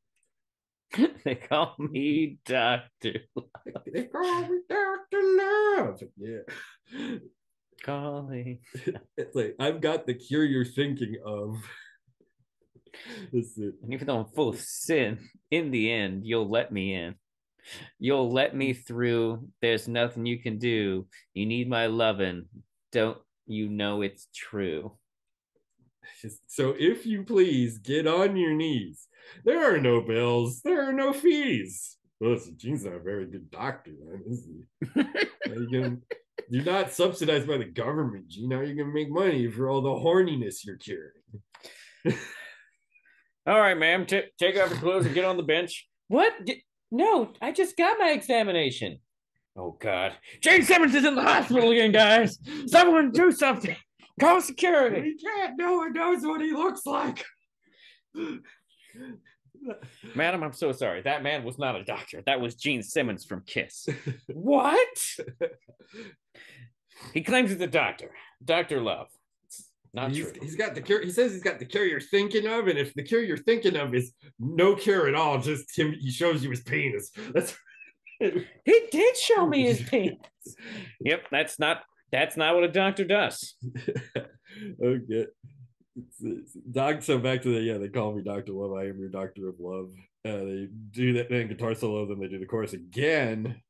They call me Dr. Love. They call me Dr. Love. Yeah. Calling. It's like, I've got the cure you're thinking of. And even though I'm full of sin, in the end, you'll let me in. You'll let me through. There's nothing you can do. You need my loving. Don't you know it's true? So if you please, get on your knees. There are no bills. There are no fees. Well, Gene's not a very good doctor, man, is he? You're not subsidized by the government, Gene. How are you going to make money for all the horniness you're curing? All right, ma'am, take off your clothes and get on the bench. What? No, I just got my examination. Oh, God. Gene Simmons is in the hospital again, guys. Someone do something. Call security. We can't. No one knows what he looks like. Madam, I'm so sorry. That man was not a doctor. That was Gene Simmons from Kiss. What? He claims he's a doctor. Dr. Love. Not true. He's got the cure. He says he's got the cure you're thinking of, and if the cure you're thinking of is no cure at all, just him, he shows you his penis. That's He did show me his penis. Yep, that's not what a doctor does. okay. Doc. So back to they call me Doctor Love. I am your Doctor of Love. They do that then guitar solo, then they do the chorus again.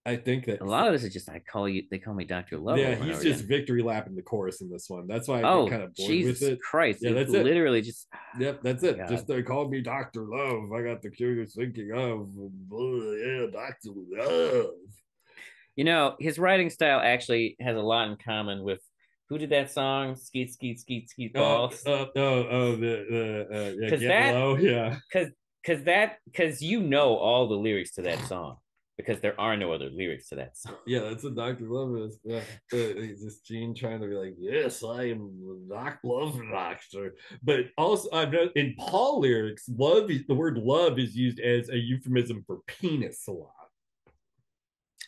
I think that A lot of this is just they call me Dr. Love yeah, over and he's over just again. victory lapping the chorus in this one. That's why I get Oh, kind of bored with Jesus it. Christ. Yeah, that's literally just Yep, that's oh it. God. Just they called me Doctor Love. I got the cure you're thinking of. Yeah, Doctor Love. His writing style actually has a lot in common with who did that song? Skeet, skeet, skeet, skeet balls. The yeah, Because get that, low, yeah, because all the lyrics to that song, because there are no other lyrics to that song. yeah. That's what Doctor Love is. Yeah, he's just Gene trying to be like, yes, I am Doc Love Doctor. But also, I've known in Paul lyrics, the word love is used as a euphemism for penis a lot.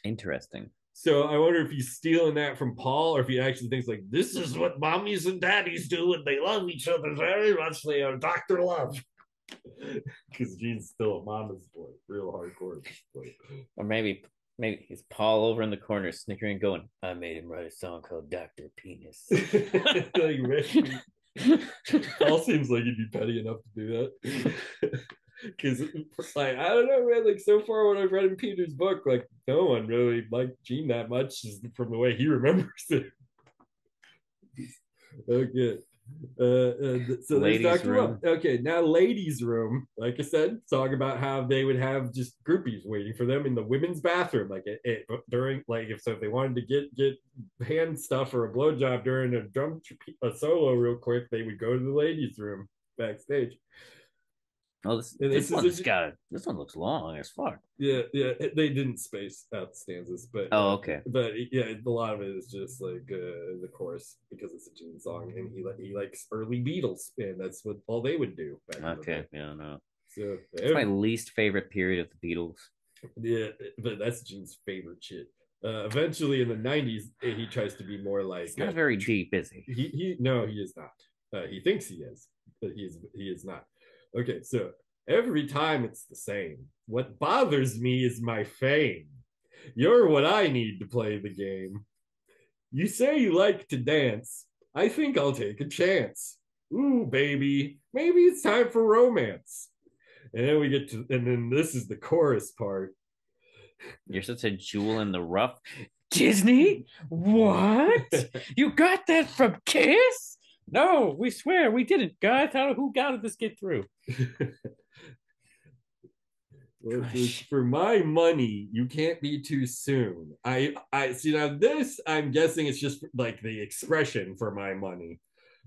Interesting. So I wonder if he's stealing that from Paul, or if he actually thinks like this is what mommies and daddies do, and they love each other very much. They are Doctor Love, because Gene's still a mama's boy, real hardcore boy. Or maybe he's Paul over in the corner snickering, going, "I made him write a song called Doctor Penis." like, Paul seems like he'd be petty enough to do that. Because like I don't know, man. Like so far, when I've read in Peter's book, like no one really liked Gene that much, just from the way he remembers it. Okay. So there's Ladies' Dr. Love. room. Okay, now ladies' room. Like I said, talk about how they would have just groupies waiting for them in the women's bathroom. Like during like if they wanted to get hand stuff or a blowjob during a solo real quick, they would go to the ladies' room backstage. Oh, this this one looks long as fuck. Yeah, they didn't space out stanzas, Oh, okay. but yeah, a lot of it is just like the chorus because it's a Gene song, and he likes early Beatles, and that's what all they would do. Okay, yeah, no. So It's my least favorite period of the Beatles. yeah, but that's Gene's favorite shit. Eventually, in the '90s, he tries to be more like It's not very deep, is he? He no, he is not. He thinks he is, but he is not. Okay, so every time it's the same. What bothers me is my fame. You're what I need to play the game. You say you like to dance. I think I'll take a chance. Ooh, baby, maybe it's time for romance. And then this is the chorus part. You're such a jewel in the rough. Disney? What? You got that from Kiss? No, we swear we didn't, guys. How did this get through? For my money, you can't be too soon. I see now this. I'm guessing it's just like the expression for my money,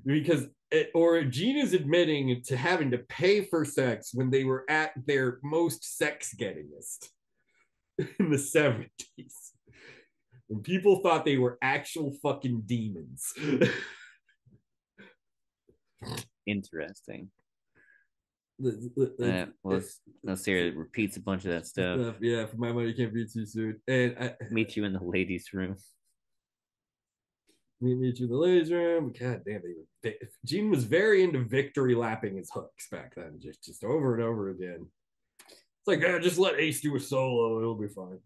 because Gene is admitting to having to pay for sex when they were at their most sex gettingest in the '70s, when people thought they were actual fucking demons. Interesting. Well, let's hear it. Repeats a bunch of that stuff. Yeah, for my money, can't be too soon. And meet you in the ladies' room. Meet you in the ladies' room. God damn, Gene was very into victory lapping his hooks back then, just over and over again. It's like, just let Ace do a solo, it'll be fine.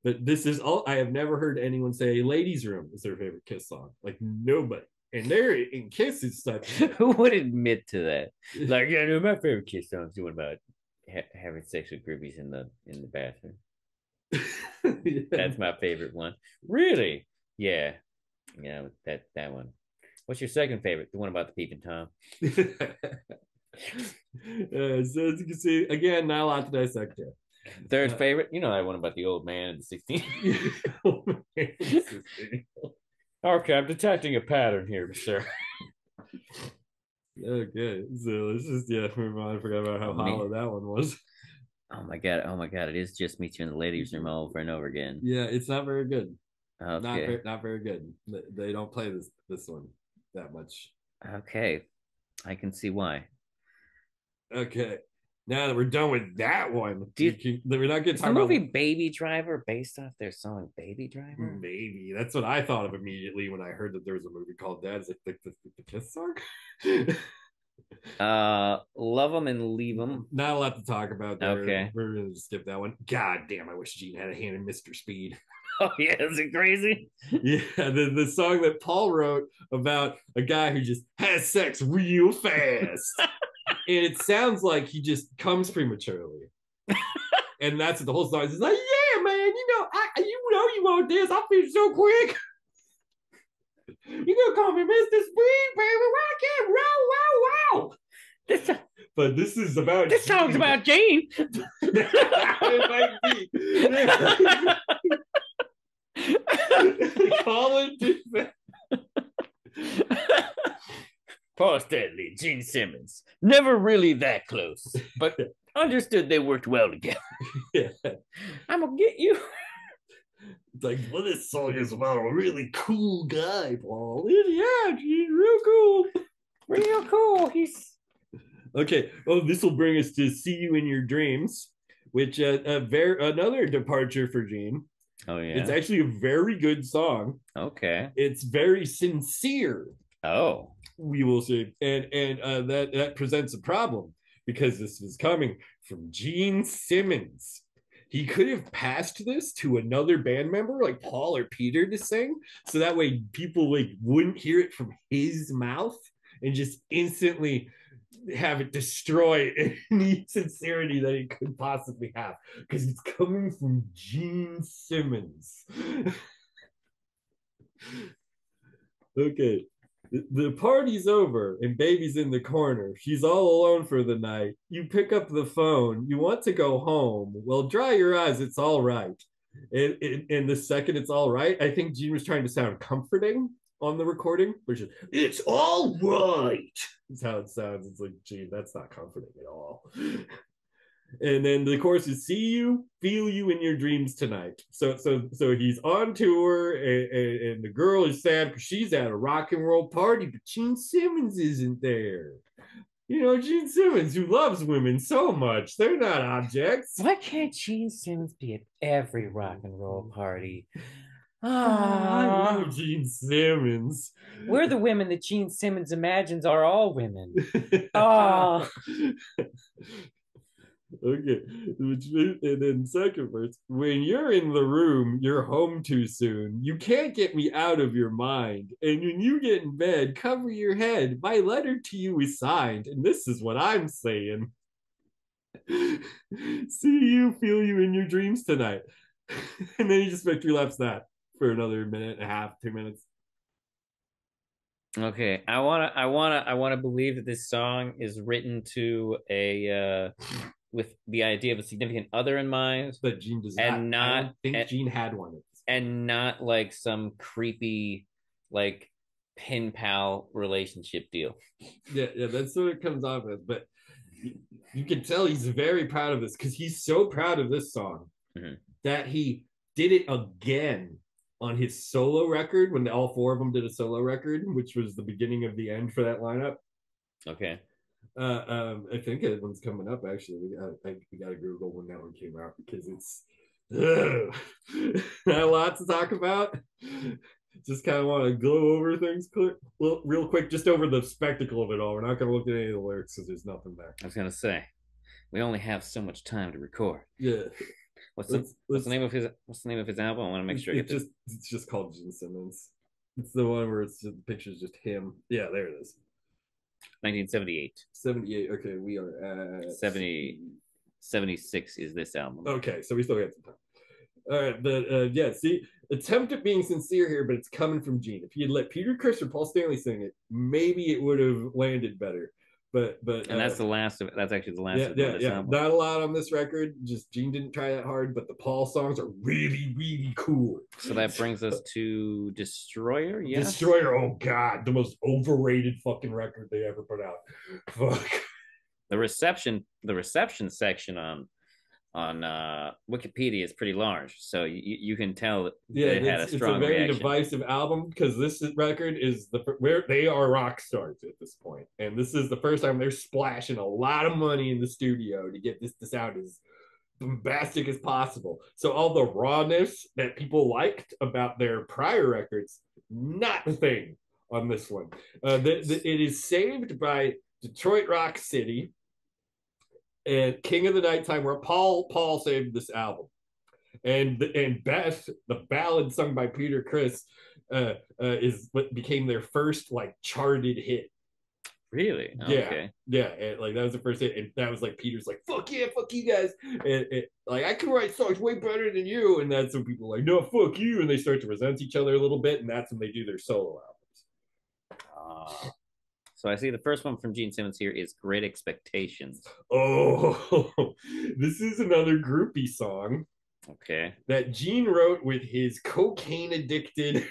But this is all I have never heard anyone say. Ladies' Room is their favorite Kiss song. Like nobody. And they're in Kiss is such. Who would admit to that? Like, yeah, no, my favorite Kiss song is doing about having sex with groupies in the bathroom. Yeah. That's my favorite one. Really? Yeah, that one. What's your second favorite? The one about the peeping Tom. So as you can see, again, not a lot to dissect here. Third favorite, that one about the old man in the 16. Okay, I'm detecting a pattern here, sir. Okay, so let's just move on. I forgot about how hollow that one was. Oh my god! It is just meet you in the ladies' room over and over again. Yeah, it's not very good. Okay. Not very good. They don't play this one that much. Okay, I can see why. Okay, Now that we're done with that one, Do you, we're not going to is talk the movie about Baby Driver based off their song Baby Driver? maybe. That's what I thought of immediately when I heard that there was a movie called that. Is it the Kiss song? Love them and leave them. Not a lot to talk about there. Okay. We're going to skip that one. God damn, I wish Gene had a hand in Mr. Speed. Oh yeah, is it crazy? Yeah, the song that Paul wrote about a guy who just has sex real fast. And it sounds like he just comes prematurely. And that's what the whole song is. It's like, yeah, man, you want this. I feel so quick. You gonna call me Mr. Speed, baby? Rock and roll, wow, wow. This But this is about this song's about Gene. It might be. Colin did that. Paul Stanley, Gene Simmons, never really that close, but understood they worked well together. Yeah. I'm gonna get you. It's like, well, this song is about a really cool guy, Paul. Yeah, he's real cool. Real cool. He's Okay. Oh, this will bring us to "See You in Your Dreams," which another departure for Gene. oh yeah. It's actually a very good song. Okay. It's very sincere, Oh. we will say, and that presents a problem because this is coming from Gene Simmons. He could have passed this to another band member like Paul or Peter to sing, so that way people like wouldn't hear it from his mouth and just instantly have it destroy any sincerity that he could possibly have because it's coming from Gene Simmons. Okay. The party's over and baby's in the corner. She's all alone for the night. You pick up the phone. You want to go home. Well, dry your eyes. It's all right. And the second it's all right, I think Gene was trying to sound comforting on the recording, which is, it's all right. That's how it sounds. It's like, Gene, that's not comforting at all. And then the chorus is "See you, feel you in your dreams tonight." So he's on tour, and the girl is sad because she's at a rock and roll party, but Gene Simmons isn't there. You know, Gene Simmons, who loves women so much, they're not objects. Why can't Gene Simmons be at every rock and roll party? I love Gene Simmons. We're the women that Gene Simmons imagines are all women. Oh. Okay. And then second verse, when you're in the room, you're home too soon. You can't get me out of your mind. And when you get in bed, cover your head. My letter to you is signed. And this is what I'm saying. See you, feel you in your dreams tonight. And then he just victory laps that for another minute and a half, 2 minutes. Okay, I wanna believe that this song is written to a with the idea of a significant other in mind, But Gene does and not. I not don't think and, Gene had one. and not like some creepy like pen pal relationship deal. Yeah, that's what it comes off as. But you can tell he's very proud of this because he's so proud of this song that he did it again on his solo record when all four of them did a solo record, which was the beginning of the end for that lineup. Okay. I think that one's coming up. Actually, we got to Google when that one came out because it's not a lot to talk about. Just kind of want to go over things real quick, just over the spectacle of it all. We're not going to look at any of the lyrics because there's nothing there. I was gonna say, we only have so much time to record. Yeah. What's the name of his album? I want to make sure it's just called Gene Simmons. It's the one where the picture's just him. Yeah, there it is. 1978. 78. Okay, we are at 76 is this album. Okay, so we still got some time. All right, but yeah, see, attempt at being sincere here, but it's coming from Gene. If he had let Peter Criss or Paul Stanley sing it, maybe it would have landed better. But and that's the last of it. That's actually the last of this album. Not a lot on this record. Just Gene didn't try that hard, but the Paul songs are really, really cool. So that brings us to Destroyer. Yes, Destroyer. Oh God, the most overrated fucking record they ever put out. Fuck. The reception section on Wikipedia is pretty large, so you can tell that Yeah, it had a it's a strong very reaction. divisive album because this record is where they are rock stars at this point, and this is the first time they're splashing a lot of money in the studio to get this to sound as bombastic as possible. So all the rawness that people liked about their prior records, not the thing on this one. It is saved by Detroit Rock City and King of the Nighttime, where Paul saved this album, and Beth, the ballad sung by Peter Criss, is what became their first like charted hit. Really? Yeah, Okay. yeah, and, like that was the first hit, and that was like Peter's like fuck yeah, fuck you guys, and like I can write songs way better than you, and that's when people are like no fuck you, and they start to resent each other a little bit, and that's when they do their solo albums. Uh, so I see the first one from Gene Simmons here is Great Expectations. Oh, this is another groupie song Okay. that Gene wrote with his cocaine addicted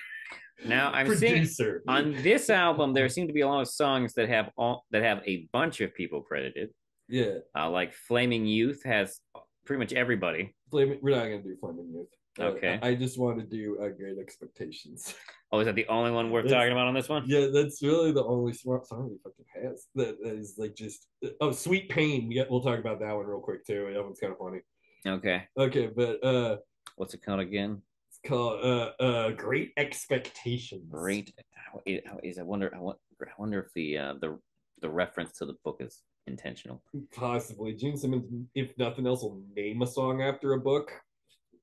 Now I'm seeing producer. on this album there seem to be a lot of songs that have a bunch of people credited. Yeah, Like Flaming Youth has pretty much everybody. we're not gonna do Flaming Youth. Okay. I just want to do Great Expectations. Oh, is that the only one worth talking about on this one? Yeah, that's really the only smart song he fucking has. That is like just Sweet Pain. We'll talk about that one real quick too. That one's kind of funny. Okay. Okay, but What's it called again? it's called Great Expectations. Great. How is I wonder if the reference to the book is intentional. Possibly Gene Simmons, if nothing else, will name a song after a book.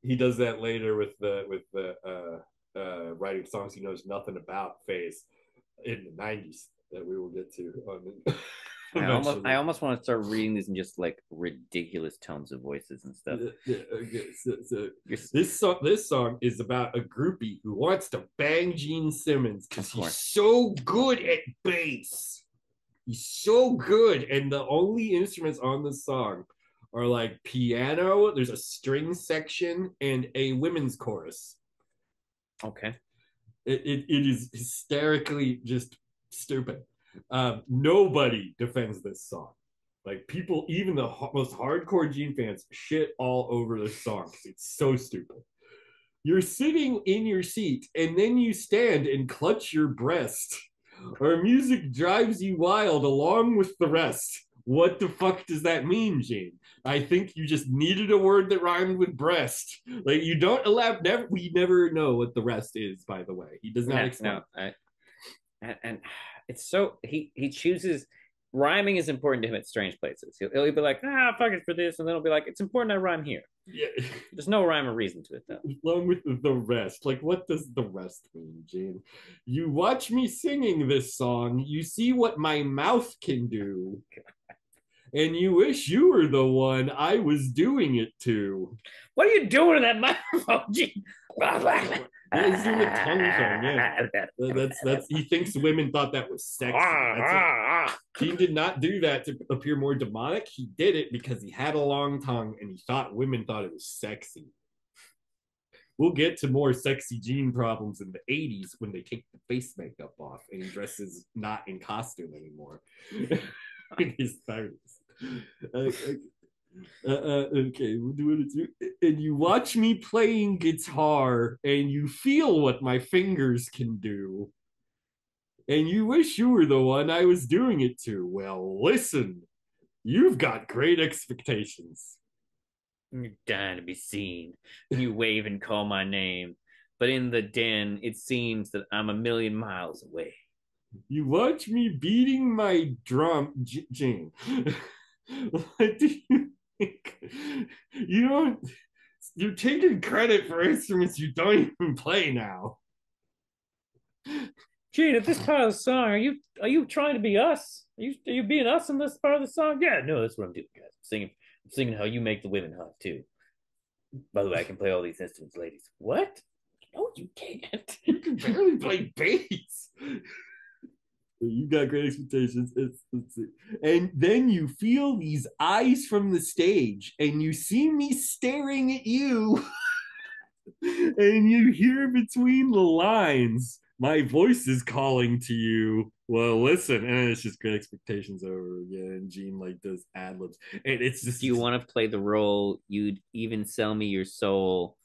He does that later with the writing songs he knows nothing about phase in the 90s that we will get to on I eventually. almost want to start reading these in just like ridiculous tones of voices and stuff. Yeah, okay. So this song is about a groupie who wants to bang Gene Simmons because he's so good at bass. He's so good, and the only instruments on the song are like piano. There's a string section and a women's chorus. Okay. It is hysterically just stupid. Nobody defends this song. Like people, even the most hardcore Gene fans, shit all over this song because it's so stupid. You're sitting in your seat and then you stand and clutch your breast. Our music drives you wild along with the rest. What the fuck does that mean, Gene? I think you just needed a word that rhymed with breast. Like you don't elaborate. We never know what the rest is. By the way, he does not explain. And it's so he chooses rhyming is important to him at strange places. He'll be like, fuck it for this, and then he'll be like, it's important I rhyme here. Yeah, there's no rhyme or reason to it though. Along with the rest, like what does the rest mean, Gene? You watch me singing this song, you see what my mouth can do, and you wish you were the one I was doing it to. What are you doing in that microphone, Gene? Yeah, he's doing a tongue song. Yeah, that's. He thinks women thought that was sexy. Gene did not do that to appear more demonic. He did it because he had a long tongue and he thought women thought it was sexy. We'll get to more sexy Gene problems in the 80s when they take the face makeup off and he dresses not in costume anymore in his 30s. Okay, we'll do it. And you watch me playing guitar and you feel what my fingers can do. And you wish you were the one I was doing it to. Well, listen, you've got great expectations. You're dying to be seen. You wave and call my name. But in the den, it seems that I'm a million miles away. You watch me beating my drum, Jane. What do you think? You don't. You're taking credit for instruments you don't even play now. Gene, at this part of the song, are you trying to be us? Are you being us in this part of the song? Yeah, no, that's what I'm doing, guys. I'm singing how you make the women hot too. By the way, I can play all these instruments, ladies. What? No, you can't. You can barely play bass. You got great expectations. Let's see. And then you feel these eyes from the stage, and you see me staring at you, and you hear between the lines my voice is calling to you. Well, listen, and it's just Great Expectations over again. And Gene like does ad libs, and it's Do just you want to play the role? You'd even sell me your soul.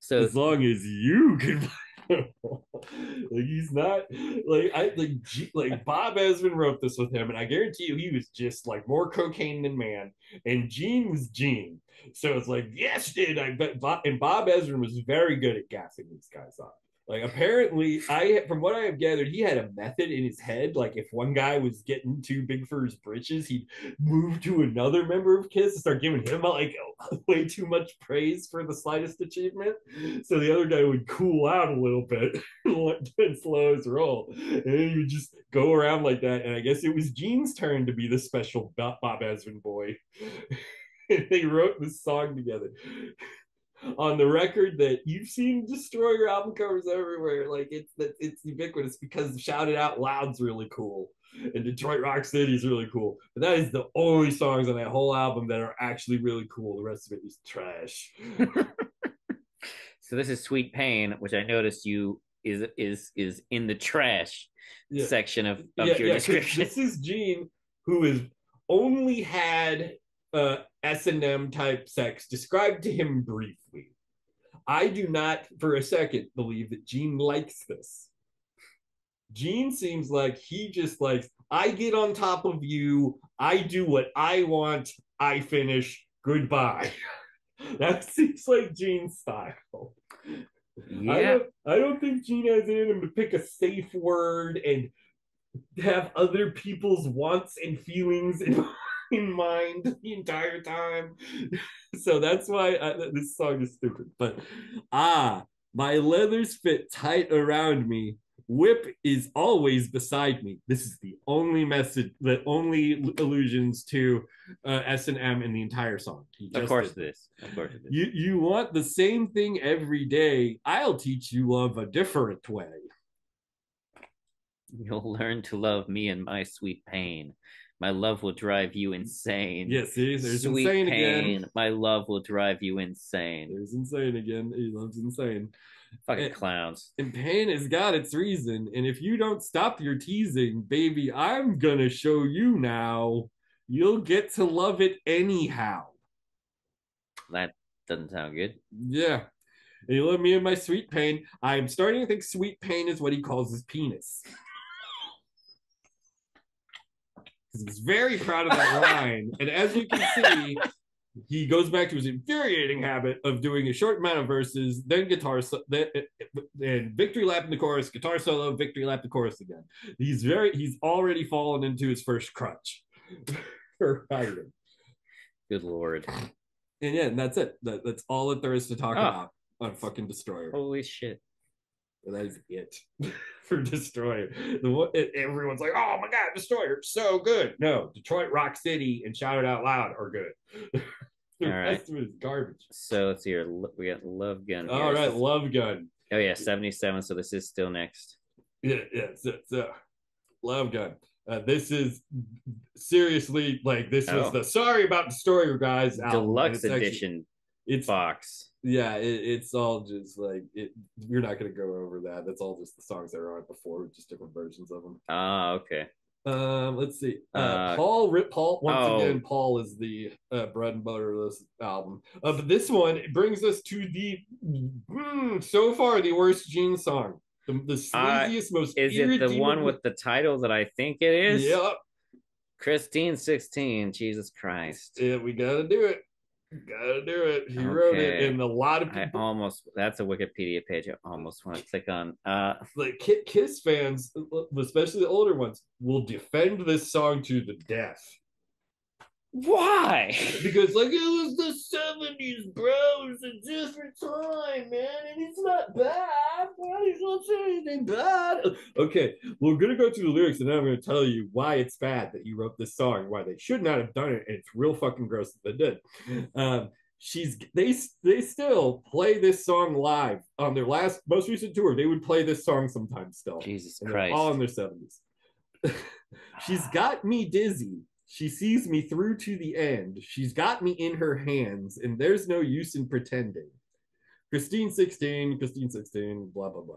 So as long as you can. Like he's not like Bob Ezrin wrote this with him, and I guarantee you he was just like more cocaine than man, and Gene was Gene. So it's like yes, dude. I bet and Bob Ezrin was very good at gassing these guys up. Like apparently, from what I have gathered, he had a method in his head. Like if one guy was getting too big for his britches, he'd move to another member of Kiss and start giving him like way too much praise for the slightest achievement. So the other guy would cool out a little bit and slow his roll, and then he would just go around like that. And I guess it was Gene's turn to be the special Bob Ezrin boy. And they wrote this song together on the record that you've seen Destroyer album covers everywhere. Like it's ubiquitous because Shout It Out Loud's really cool and Detroit Rock City is really cool. But that is the only songs on that whole album that are actually really cool. The rest of it is trash. So this is Sweet Pain, which I noticed you is in the trash section of your description. This is Gene, who has only had S&M type sex described to him briefly. I do not for a second believe that Gene likes this. Gene seems like he just likes, I get on top of you, I do what I want, I finish, goodbye. That seems like Gene's style. Yeah. I don't think Gene has it in him to pick a safe word and have other people's wants and feelings in mind the entire time. So that's why this song is stupid. But my leathers fit tight around me. Whip is always beside me. This is the only message, the only allusions to S&M in the entire song. Of course it is. Of course it is. You want the same thing every day. I'll teach you love a different way. You'll learn to love me and my sweet pain. My love will drive you insane. Yes, there's sweet insane pain. again. My love will drive you insane. There's insane again. He loves insane. Fucking clowns. And pain has got its reason. And if you don't stop your teasing, baby, I'm gonna show you now. You'll get to love it anyhow. That doesn't sound good. Yeah. And you love me and my sweet pain. I'm starting to think sweet pain is what he calls his penis. Because he's very proud of that line. And as you can see, he goes back to his infuriating habit of doing a short amount of verses, then guitar, then victory lap in the chorus, guitar solo, victory lap the chorus again. He's already fallen into his first crutch for writing. Good Lord. And yeah, and that's it. That's all that there is to talk about on fucking Destroyer. Holy shit. And that is it for Destroyer. Everyone's like, oh my God, Destroyer, so good. No, Detroit Rock City and Shout It Out Loud are good. The rest of it is garbage. So let's see here. We got Love Gun. All right, Love Gun. Oh yeah, 77. So this is still next. Yeah. So Love Gun. This is seriously like this was the Sorry About Destroyer guys album. Deluxe edition. It's box. Yeah, it's all just like we're not going to go over that. That's all just the songs that were on it before, just different versions of them. Okay. Let's see. Paul once again. Paul is the bread and butter of this album. But this one brings us to the so far the worst Gene song, the sleaziest, most. Is it the one with the title that I think it is? Yep. Christine 16. Jesus Christ. Yeah, we gotta do it. Gotta do it. He wrote it, and a lot of people. That's a Wikipedia page. I almost want to click on. Like Kiss fans, especially the older ones, will defend this song to the death. Why? Because like it was the 70s, bro. It was a different time, man, and it's not bad. Why he's not saying anything bad? Okay, we're gonna go through the lyrics, and then I'm gonna tell you why it's bad that he wrote this song, why they should not have done it, and it's real fucking gross that they did. They still play this song live on their most recent tour. They would play this song sometimes still. Jesus Christ! All in their 70s. She's got me dizzy. She sees me through to the end. She's got me in her hands, and there's no use in pretending. Christine 16, blah, blah, blah.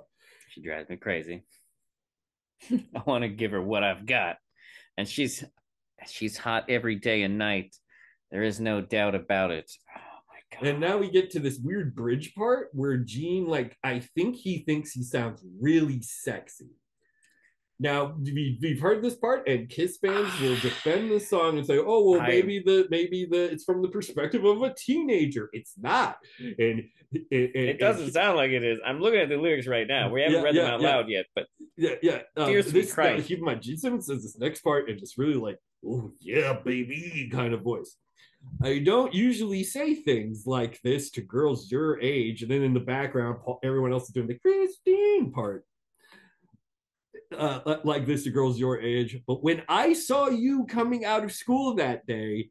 She drives me crazy. I want to give her what I've got, and she's hot every day and night. There is no doubt about it. Oh my And god. now we get to this weird bridge part where Gene, like, I think he thinks he sounds really sexy. Now we've heard this part, and Kiss fans will defend the song and say, "Oh well, I maybe the it's from the perspective of a teenager." It's not, and It doesn't sound like it is. I'm looking at the lyrics right now. We haven't yeah, read them yeah, out yeah, loud yet, but yeah. dear sweet This now, Christ. keep in mind, Gene Simmons says this next part in this really like, "Oh yeah, baby" kind of voice. I don't usually say things like this to girls your age, and then in the background, everyone else is doing the Christine part. Like this to girls your age. But when I saw you coming out of school that day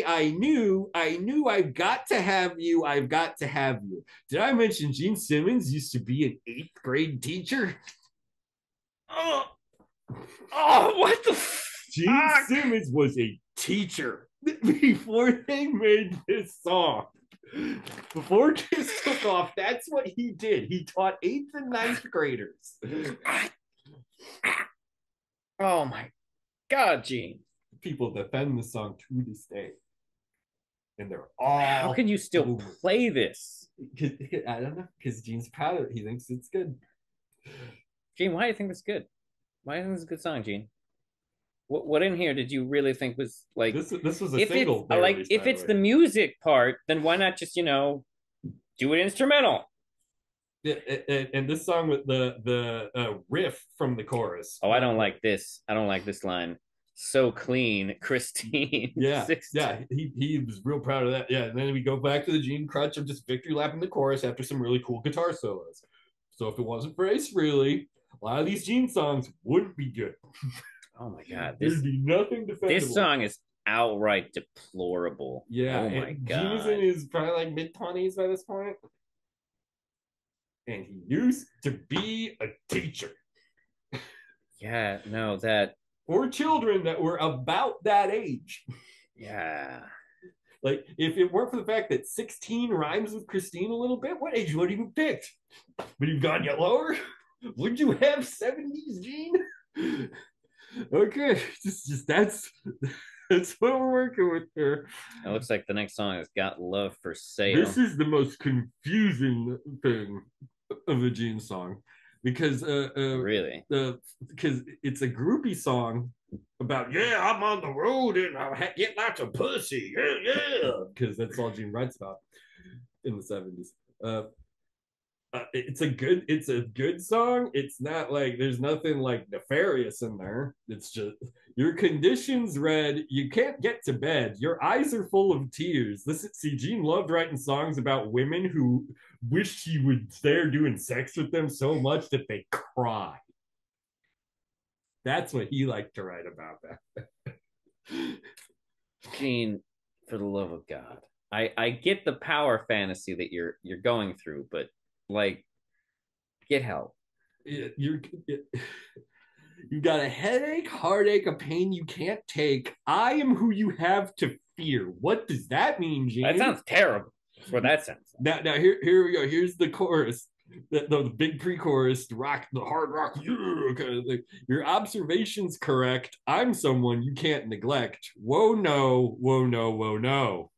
I knew I've got to have you. I've got to have you. Did I mention Gene Simmons used to be an eighth grade teacher? Oh, oh, what the Gene fuck? Simmons was a teacher before they made this song. Before Kiss took off, that's what he did. He taught eighth and ninth graders. Oh my god, Gene. People defend the song to this day, and they're How all can you still play this? I don't know, because Gene's proud of it. He thinks it's good. Gene, why do you think this is good? Why do you think this is a good song, Gene? What in here did you really think was like This was a if it's single they like released, if by the it's way. the music part, then why not just, do it instrumental? Yeah, and this song with the riff from the chorus. Oh, I don't like this. I don't like this line. So clean, Christine. Yeah, 16. yeah, he was real proud of that. Yeah, and then we go back to the Gene crutch of just victory lapping the chorus after some really cool guitar solos. So if it wasn't for Ace Frehley, a lot of these Gene songs wouldn't be good. Oh my god, There'd be nothing defendable. this song is outright deplorable. Yeah, Oh my and Gene is in god. his probably like mid-20s by this point, and he used to be a teacher Yeah, no, that for children that were about that age. yeah. Like, if it weren't for the fact that 16 rhymes with Christine a little bit, what age would you have picked? Would you have gone yet lower? Would you have 70s, Gene? Okay, just that's what we're working with here. It looks like the next song has Got Love for Sale. This is the most confusing thing of the Gene song because Really? because it's a groupie song about I'm on the road and I get lots of pussy, yeah, because that's all Gene writes about in the 70s. It's a good song. It's not like there's nothing like nefarious in there. It's just your conditions read. You can't get to bed. Your eyes are full of tears. See, Gene loved writing songs about women who wished he would stay doing sex with them so much that they cry. That's what he liked to write about. That. Gene, for the love of God. I get the power fantasy that you're going through, but like get help. You got a headache, heartache, a pain you can't take. I am who you have to fear. What does that mean, Gene? That sounds terrible. That's what that sounds like. Now here we go. Here's the chorus. The big pre-chorus, the hard rock, yeah, kind of thing. Your observation's correct. I'm someone you can't neglect. Whoa no, whoa no, whoa no.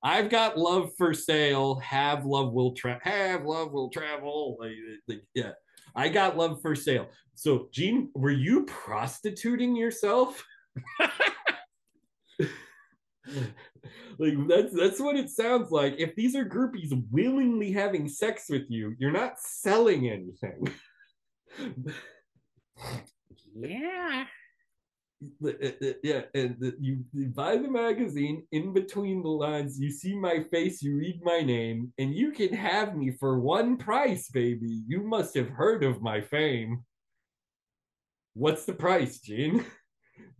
I've got love for sale. Have love will travel. Yeah, I got love for sale. So, Gene, were you prostituting yourself? Like that's what it sounds like. If these are groupies willingly having sex with you, you're not selling anything. Yeah. Yeah, and you buy the magazine. In between the lines, you see my face, you read my name, and you can have me for one price, baby. You must have heard of my fame. What's the price, Gene?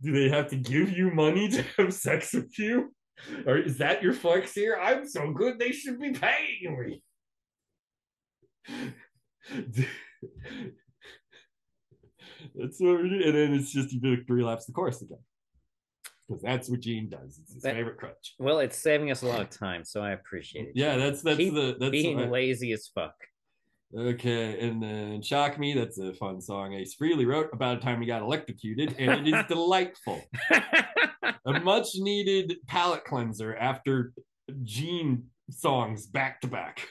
Do they have to give you money to have sex with you? Or is that your flex here? I'm so good they should be paying me. That's what we're doing. And then it's just you relapse the chorus again. Because that's what Gene does. It's his favorite crutch. Well, it's saving us a lot of time, so I appreciate it. Yeah, that's being lazy as fuck. Okay, and then Shock Me, that's a fun song Ace Frehley wrote about a time he got electrocuted, and it is delightful. A much needed palate cleanser after Gene songs back to back.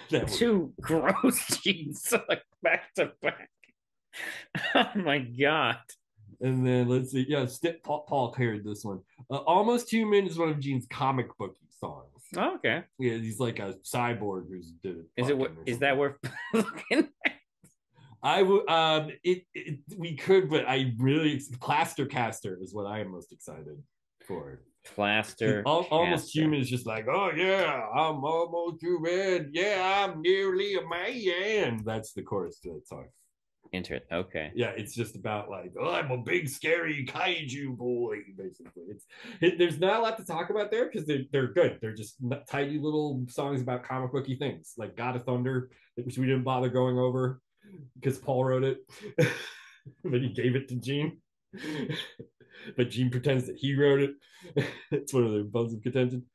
That were Two gross jeans like back to back. Oh my god. And then let's see, yeah, Paul carried this one. Almost Human is one of Gene's comic booky songs. Oh, okay. Yeah, he's like a cyborg who's did it. Is it what is that worth looking at? I would we could, but I really Plaster Caster is what I am most excited for. Plaster Almost Caster. Human is just like, oh yeah, I'm almost human. Yeah, I'm nearly a man. That's the chorus to that song. Okay. Yeah, it's just about like, oh, I'm a big scary kaiju boy. Basically, there's not a lot to talk about there because they're good. They're just tiny little songs about comic booky things, like God of Thunder, which we didn't bother going over because Paul wrote it, but he gave it to Gene. But Gene pretends that he wrote it. It's one of their bones of contention.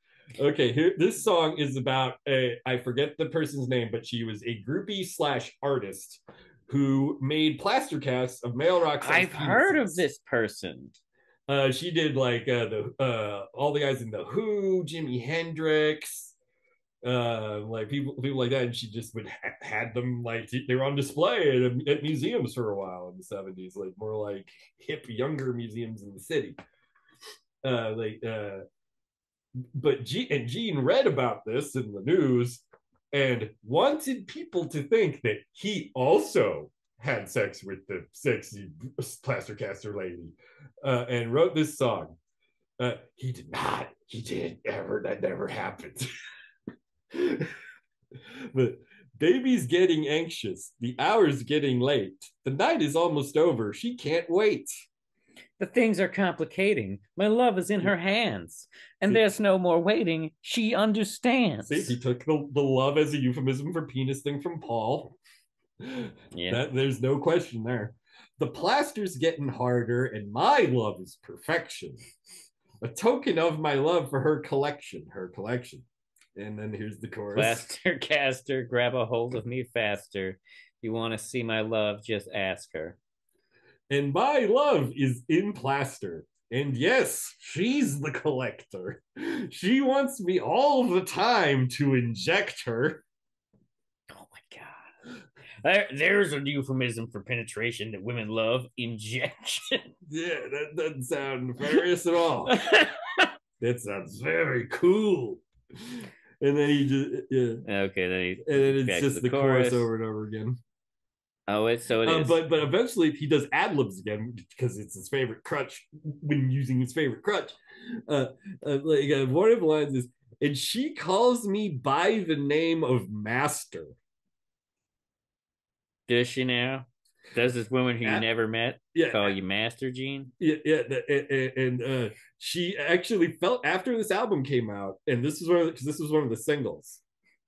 Okay, here this song is about I forget the person's name, but she was a groupie slash artist who made plaster casts of male rock stars. I've heard of this person. She did like the all the guys in the Who, Jimi Hendrix, like people like that, and she just would had them like they were on display at museums for a while in the 70s, like more like hip younger museums in the city. Like but Gene read about this in the news and wanted people to think that he also had sex with the sexy plaster caster lady, and wrote this song. He did not. He did ever. That never happened. But baby's getting anxious. The hour's getting late. The night is almost over. She can't wait. The things are complicating. My love is in her hands, and See, there's no more waiting. She understands. see, he took the love as a euphemism for penis thing from Paul. Yeah. That there's no question there. The plaster's getting harder, and my love is perfection. A token of my love for her collection. Her collection. And then here's the chorus. Plaster caster, grab a hold of me faster. You want to see my love? Just ask her. And my love is in plaster. And yes, she's the collector. She wants me all the time to inject her. Oh my god. There's a euphemism for penetration that women love, injection. Yeah, that doesn't sound nefarious at all. That sounds very cool. And then he just, yeah. Okay, and then it's just the chorus over and over again. Oh, it is. But eventually he does ad libs again because it's his favorite crutch when using his favorite crutch. Like one of the lines is, and she calls me by the name of Master. Does she now? Does this woman who you never met call you Master Gene? Yeah. And she actually felt after this album came out, and this was one of the singles.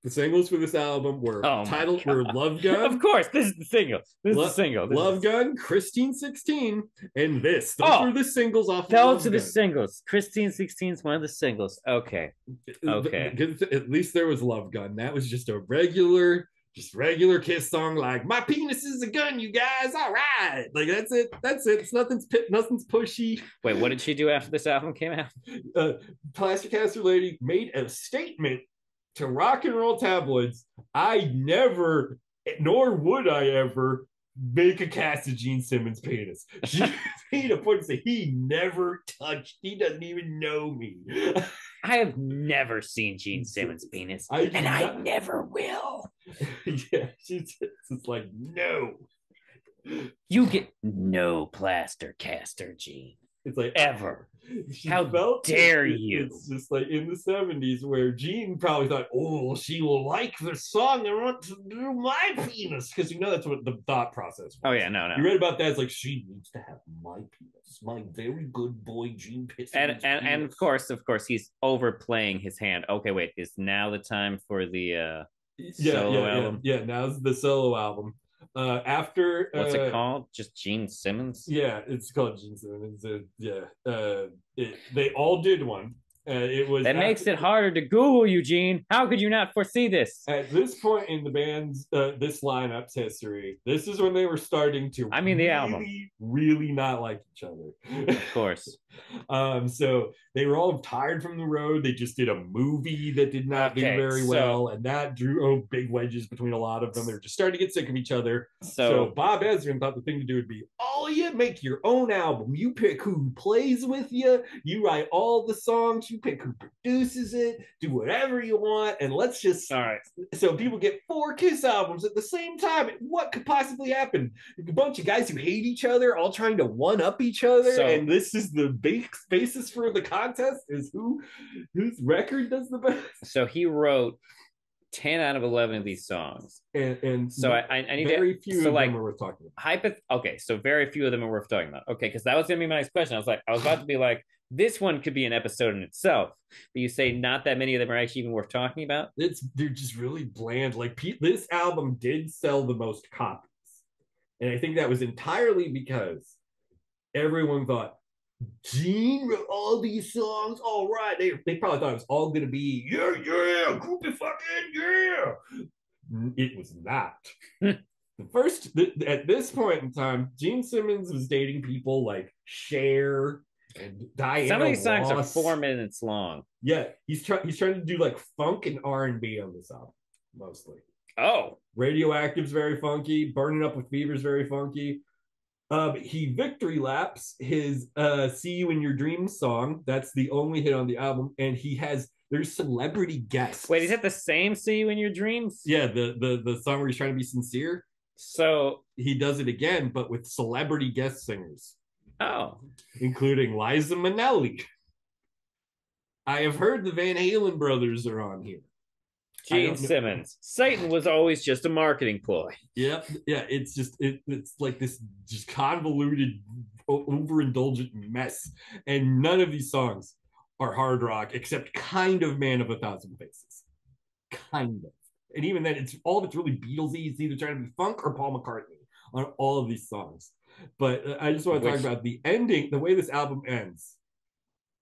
The singles for this album were titled were Love Gun. Of course, this is the single. This is the single. Love Gun, Christine 16, and this. Those were the singles off of Those are the singles. Christine 16 is one of the singles. Okay. At least there was Love Gun. That was just a regular Kiss song, like my penis is a gun, you guys. All right, like that's it. It's nothing's pushy. Wait, what did she do after this album came out? Plaster Caster Lady made a statement to rock and roll tabloids. I never, nor would I ever, make a cast of Gene Simmons' penis. She made a point to say he never touched. He doesn't even know me. I have never seen Gene Simmons' penis, and I never will. Yeah, she's just like, no. You get no plaster caster, Gene. It's like ever. How dare you? It's just like in the 70s where Gene probably thought, oh, she will like the song and want to do my penis. Because you know that's what the thought process was. Oh, yeah, no. You read about that, it's like, she needs to have my penis. My very good boy, Gene Simmons. And of course, he's overplaying his hand. Okay, wait, is now the time for the solo album? Yeah, now's the solo album. After what's it called? Just Gene Simmons? Yeah, it's called Gene Simmons. They all did one, It was That makes it harder to Google, Eugene. How could you not foresee this? at this point in the band's this lineup's history. This is when they were starting to I mean, the album, really not like each other. of course. So they were all tired from the road. They just did a movie that did not do Okay, very so well, and that drew big wedges between a lot of them. They were just starting to get sick of each other. So so Bob Ezrin thought the thing to do would be, all of you make your own album. You pick who plays with you. You write all the songs. You pick who produces it. Do whatever you want, and let's just all right. so people get 4 Kiss albums at the same time. What could possibly happen? A bunch of guys who hate each other, all trying to one up each other, So and this is the basis for the contest: is whose record does the best. so he wrote 10 out of 11 of these songs. And So I need very to, few so of like them are worth talking okay, so very few of them are worth talking about. Okay, because that was gonna be my next question. I was about to be like, this one could be an episode in itself, but you say not that many of them are actually even worth talking about. They're just really bland. Like this album did sell the most copies, and I think that was entirely because everyone thought Gene wrote all these songs. All right, they probably thought it was all going to be groupie fucking yeah. It was not. At this point in time, Gene Simmons was dating people like Cher and Diana. Some of these songs Ross. are 4 minutes long. Yeah, he's trying to do like funk and R&B on this album mostly. Oh, Radioactive's very funky. Burning Up with Fever's very funky. He victory laps his "See You in Your Dreams" song. That's the only hit on the album, and there's celebrity guests. wait, is that the same "See You in Your Dreams"? Yeah, the song where he's trying to be sincere. So He does it again, but with celebrity guest singers, oh, including Liza Minnelli. I have heard the Van Halen brothers are on here. Gene Simmons. Satan was always just a marketing ploy. Yep. Yeah. It's like this just convoluted, overindulgent mess, and none of these songs are hard rock except kind of "Man of a Thousand Faces," kind of. And even then, it's all of it's really Beatlesy. It's either trying to be funk or Paul McCartney on all of these songs. But I just want to talk about the ending, the way this album ends,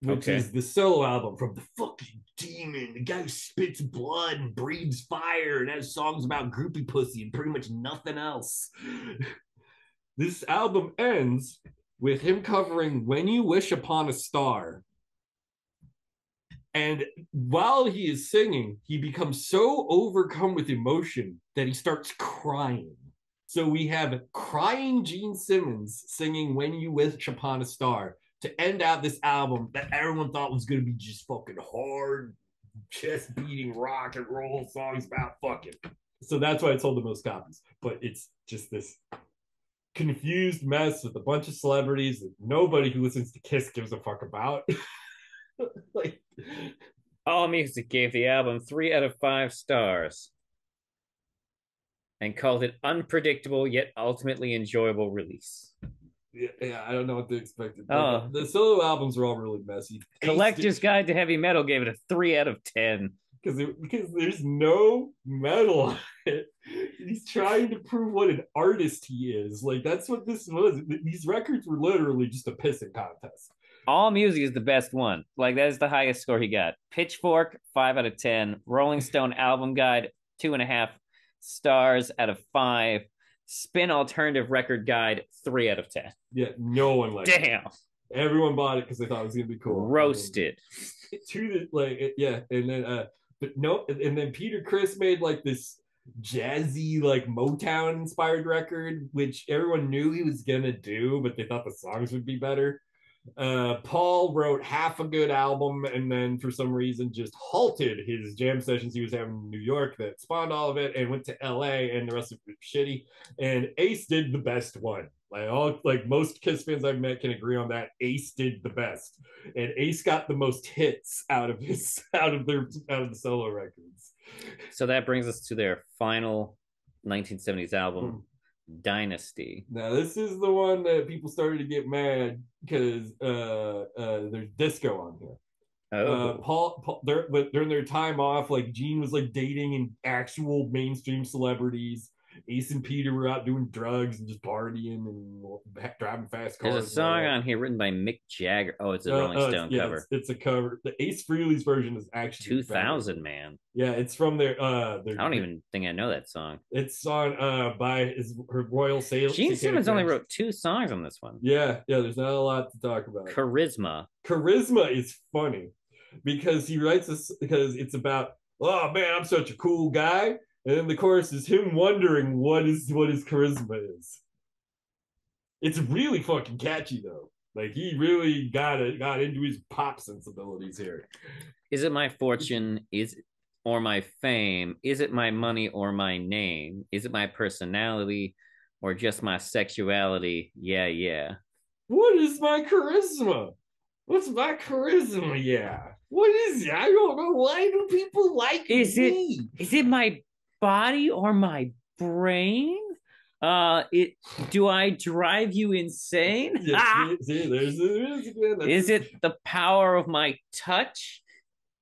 which is the solo album from the fucking demon, the guy who spits blood and breathes fire and has songs about groupie pussy and pretty much nothing else. This album ends with him covering "When You Wish Upon a Star." And while he is singing, he becomes so overcome with emotion that he starts crying. So we have crying Gene Simmons singing "When You Wish Upon a Star" to end out this album that everyone thought was going to be just fucking hard, chest beating rock and roll songs about fucking. So that's why it sold the most copies. But it's just this confused mess with a bunch of celebrities that nobody who listens to Kiss gives a fuck about. Like, AllMusic gave the album 3 out of 5 stars and called it unpredictable yet ultimately enjoyable release. Yeah, I don't know what to expect. Oh. The solo albums are all really messy. Collector's Guide to Heavy Metal gave it a 3 out of 10. Because there's no metal on it. He's trying to prove what an artist he is. Like, that's what this was. These records were literally just a pissing contest. AllMusic is the best one. Like, that is the highest score he got. Pitchfork, 5 out of 10. Rolling Stone Album Guide, 2.5 stars out of 5. Spin Alternative Record Guide, 3 out of 10. Yeah, no one liked Damn. it. Everyone bought it because they thought it was gonna be cool. Roasted. And then but no, and then Peter Criss made like this jazzy, like Motown inspired record, which everyone knew he was gonna do, but they thought the songs would be better. Paul wrote half a good album and then for some reason just halted his jam sessions he was having in New York that spawned all of it and went to LA, and the rest of it was shitty. And Ace did the best one. Like most Kiss fans I've met can agree on that. Ace did the best, and Ace got the most hits out of the solo records. So that brings us to their final 1970s album, Dynasty. Now this is the one that people started to get mad because there's disco on here. Paul during their time off, like Gene was like dating actual mainstream celebrities, Ace and Peter were out doing drugs and just partying and driving fast There's a cars and song all on here written by Mick Jagger. Oh, it's a that. Rolling Stone Yeah, cover. it's a cover. The Ace Frehley's version is actually better. 2000, man. Yeah, it's from their I don't even think I know that song. it's on by her Royal Gene Satanic Simmons only Majesty. wrote 2 songs on this one. Yeah, yeah. There's not a lot to talk about. Charisma. Charisma is funny because he writes this because it's about, oh man, I'm such a cool guy, and then the chorus is him wondering what his charisma is. It's really fucking catchy though. Like he really got into his pop sensibilities here. Is it my fortune? Is or my fame? Is it my money or my name? Is it my personality or just my sexuality? Yeah, yeah. What is my charisma? What's my charisma? Yeah. What is it? I don't know. Why do people like Is me? it my body or my brain? It do I drive you insane? Yeah, see, there's the music again. Is it the power of my touch?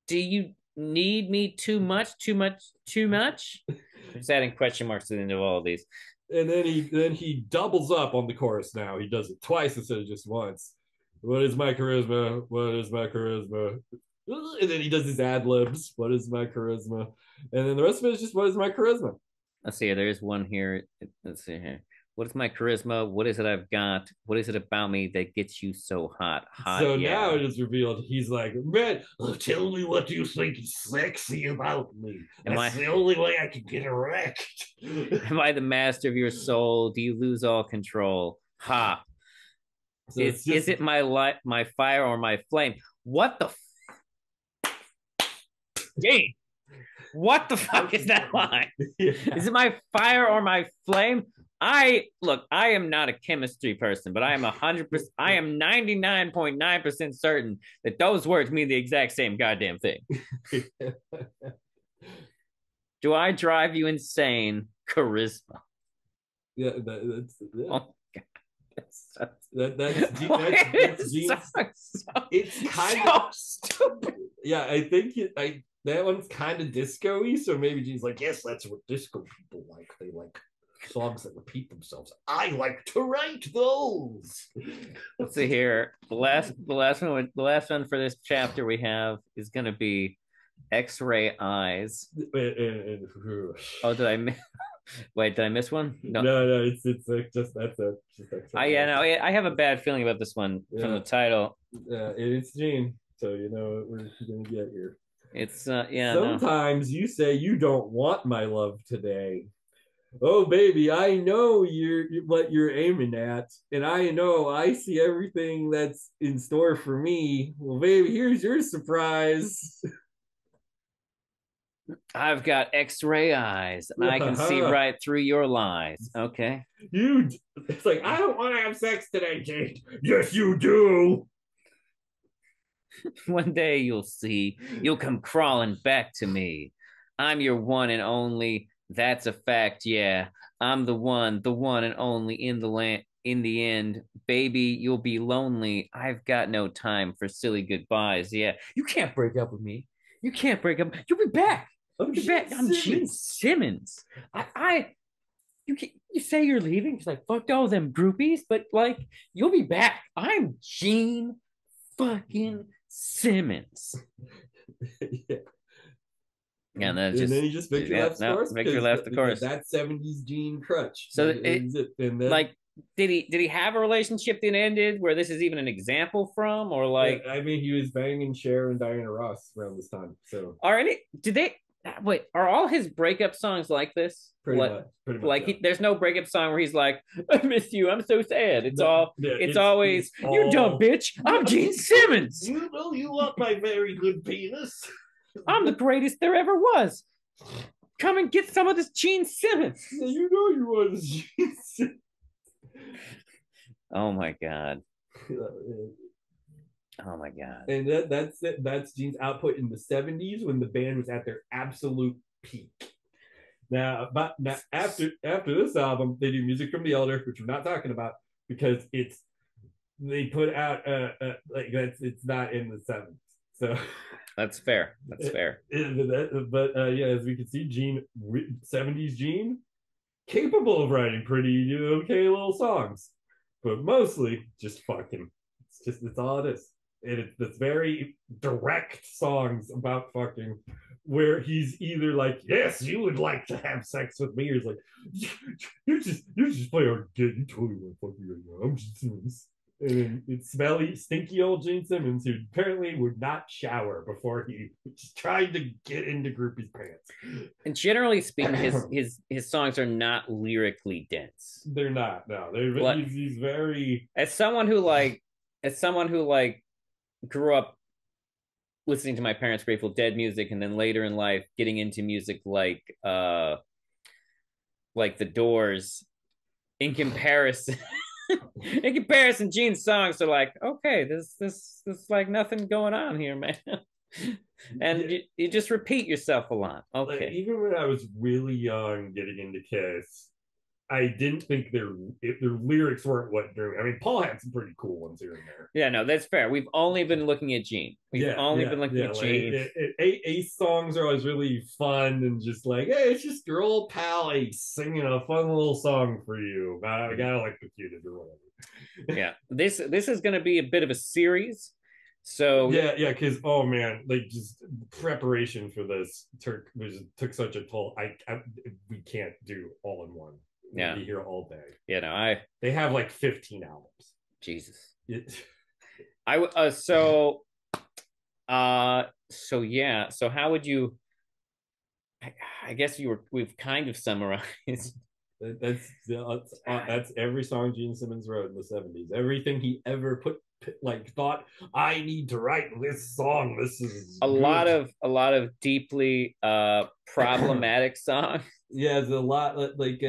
Do you need me too much? Too much? Too much? I'm just adding question marks to the end of all of these. And then he doubles up on the chorus now. He does it twice instead of just once. What is my charisma? What is my charisma? And then he does his ad libs. What is my charisma? And then the rest of it is just what is my charisma? Let's see. There is one here. Let's see here. What is my charisma? What is it I've got? What is it about me that gets you so hot? Hot, So yeah. now it is revealed he's like, man, tell me what you think is sexy about me. That's the only way I can get erect. Am I the master of your soul? Do you lose all control? Ha. So is it my fire or my flame? What the Gene? What the fuck is that line? Yeah. Is it my fire or my flame? I am not a chemistry person, but I am 100%. I am 99.9% certain that those words mean the exact same goddamn thing. Do I drive you insane? Charisma. Yeah, that's yeah. Oh, that's it's kind of stupid. Yeah, I think that one's kind of disco-y, so maybe Gene's like, yes, that's what disco people like. They like songs that repeat themselves. I like to write those. Let's see here. The last one for this chapter we have is going to be X-ray eyes. Oh, did I miss? Wait, did I miss one? No, it's like just that's it. I have a bad feeling about this one from the title. Yeah, it's Gene, so you know what we're gonna get here. It's Sometimes you say you don't want my love today. Oh baby, I know what you're aiming at, and I know I see everything that's in store for me. Well, baby, here's your surprise. I've got X-ray eyes, and I can see right through your lies. Okay. It's like, I don't want to have sex today, Jade. Yes, you do. One day you'll see. You'll come crawling back to me. I'm your one and only. That's a fact, yeah. I'm the one and only in the land. In the end, baby, you'll be lonely. I've got no time for silly goodbyes. Yeah, you can't break up with me. You can't break up. You'll be back. I'm Gene Simmons. You say you're leaving because I fucked all them groupies, but like you'll be back. I'm Gene fucking Simmons. Yeah. Yeah, and then he just Victor left the course. Victor left the course. That 70s Gene crutch. So like, did he have a relationship that ended where this is even an example from, or like? Yeah, I mean, he was banging Cher and Diana Ross around this time. So are all his breakup songs like this? Pretty much. Like yeah. There's no breakup song where he's like, "I miss you, I'm so sad." It's always you dumb bitch. I'm Gene Simmons. You know you want my very good penis. I'm the greatest there ever was. Come and get some of this Gene Simmons. Yeah, you know you want this Gene Simmons. Oh my god. Oh my god. And that's it. That's Gene's output in the 70s when the band was at their absolute peak. Now after this album, they do Music from the Elder, which we're not talking about because they put out it's not in the 70s. So that's fair. But yeah, as we can see, Gene 70s Gene capable of writing pretty okay little songs, but mostly just fucking. It's all it is. And it's very direct songs about fucking, where he's either like, yes, you would like to have sex with me, or he's like, you just play hard to get, you totally want to fuck me right now. I'm just doing this. And then it's smelly, stinky old Gene Simmons, who apparently would not shower before he just tried to get into groupies' pants. And generally speaking, his songs are not lyrically dense. They're not. No, he's very. As someone who like grew up listening to my parents' Grateful Dead music, and then later in life getting into music like The Doors. In comparison, in comparison, Gene's songs are like, okay, this like nothing going on here, man. And Yeah. you just repeat yourself a lot. Like, Okay. even when I was really young, getting into Kiss, I didn't think their lyrics weren't what drew me. I mean, Paul had some pretty cool ones here and there. Yeah, no, that's fair. We've only been looking at Gene. We've Yeah, only yeah, been looking yeah. at Like Gene. Ace songs are always really fun and just like, hey, it's just your old pal Ace singing a fun little song for you. I gotta like the cuties or whatever. Yeah, this is going to be a bit of a series. So Yeah, because oh man, like just preparation for this took such a toll. We can't do all in one. We'll yeah, be here all day. you know, I They have like 15 albums. Jesus. It, I so yeah. So how would you? I guess we've kind of summarized. that's every song Gene Simmons wrote in the 70s. Everything he ever like thought, I need to write this song. This is A lot of deeply problematic songs. Yeah, it's a lot like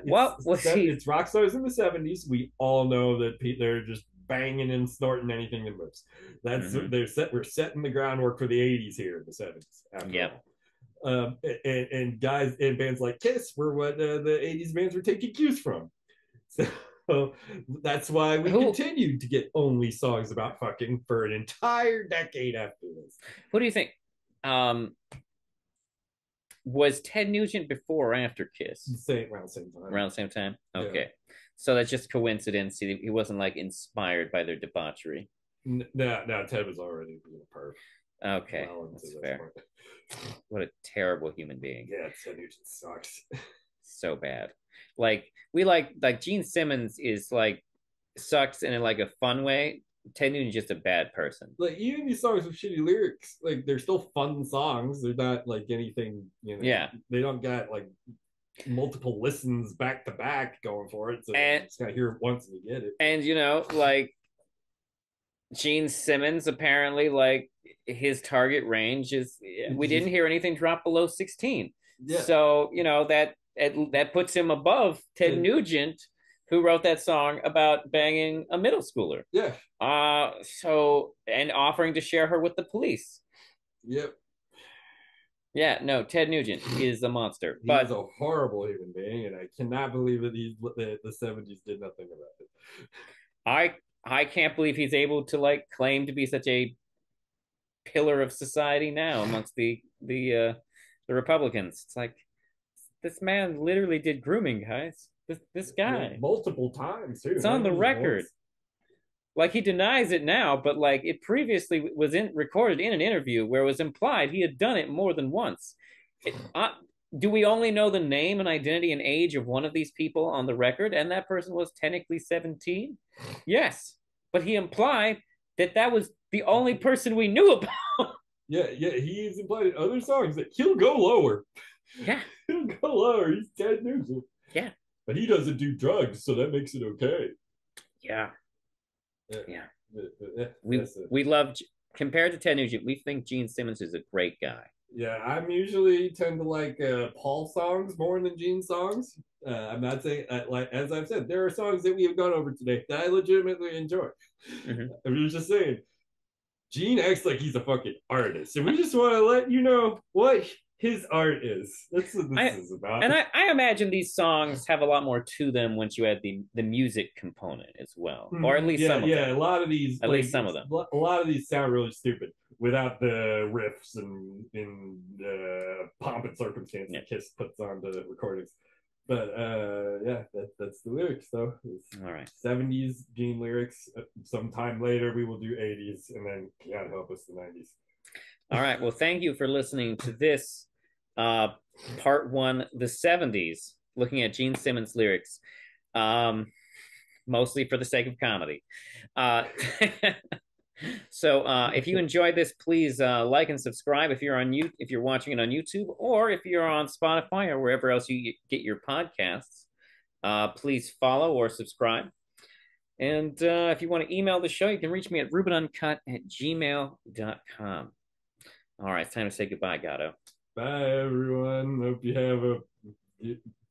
What was he? it's rock stars in the 70s. We all know that they're just banging and snorting anything that moves. That's we're setting the groundwork for the 80s here in the 70s. Yeah. And guys and bands like Kiss were what the 80s bands were taking cues from. So that's why we continued to get only songs about fucking for an entire decade after this. What do you think? Was Ted Nugent before or after Kiss? Around the same time. Around the same time? Okay. Yeah. So that's just coincidence. He wasn't like inspired by their debauchery. No, Ted was already a perv. Okay, well, that's fair. What a terrible human being. Yeah, Ted Nugent sucks. So bad. Like Gene Simmons is like sucks in like a fun way. Ted Nugent's just a bad person. Like even these songs with shitty lyrics, like they're still fun songs. They're not like anything, Yeah. They don't got like multiple listens back to back going for it. So you just gotta hear it once and you get it. And like Gene Simmons apparently like his target range is we didn't hear anything drop below 16. Yeah. So, that puts him above Ted Nugent, who wrote that song about banging a middle schooler. Yeah. So and offering to share her with the police. Yep. Yeah, no, Ted Nugent is a monster. He's a horrible human being, and I cannot believe that the 70s did nothing about it. I can't believe he's able to like claim to be such a pillar of society now amongst the Republicans. It's like this man literally did grooming, guys. This guy multiple times too. It's on the record. Like he denies it now, but like it previously was recorded in an interview where it was implied he had done it more than once. Do we only know the name and identity and age of one of these people on the record, and that person was technically 17? Yes, but he implied that was the only person we knew about. Yeah, he's implied in other songs that he'll go lower. Yeah, he'll go lower. He's Ted Nugent. Yeah, but he doesn't do drugs, so that makes it okay. Yeah. We love, compared to Ted Nugent, we think Gene Simmons is a great guy. Yeah, I'm usually tend to like Paul songs more than Gene songs. I'm not saying like as I've said, there are songs that we have gone over today that I legitimately enjoy. I'm just saying, Gene acts like he's a fucking artist, and we just want to let you know what his art is. That's what this is about. And I imagine these songs have a lot more to them once you add the music component as well, or at least some of them. Yeah, a lot of these, at least some of them. A lot of these sound really stupid without the riffs and pomp and circumstance that Kiss puts on the recordings. But yeah, that's the lyrics though. It's All right. 70s Gene lyrics. Sometime later we will do 80s, and then God help us the 90s. All right. Well, thank you for listening to this uh, part one, the 70s, looking at Gene Simmons lyrics, um, mostly for the sake of comedy. Uh, so if you enjoyed this, please like and subscribe if if you're watching it on YouTube, or if you're on Spotify or wherever else you get your podcasts. Please follow or subscribe. And if you want to email the show, you can reach me at rubenuncut@gmail.com. All right, it's time to say goodbye, Gato. Bye everyone. Hope you have a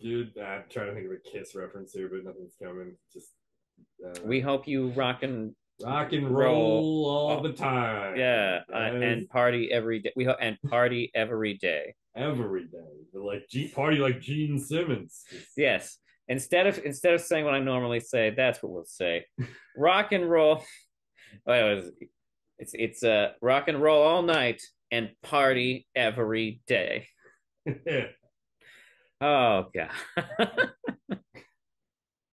good. I'm trying to think of a Kiss reference here, but nothing's coming. Just We hope you rock and roll all the time. Yeah, and party every day. We hope and party every day. Every day, but like party like Gene Simmons. Yes. Instead of saying what I normally say, that's what we'll say. Rock and roll. Well, it's rock and roll all night and party every day. Oh god.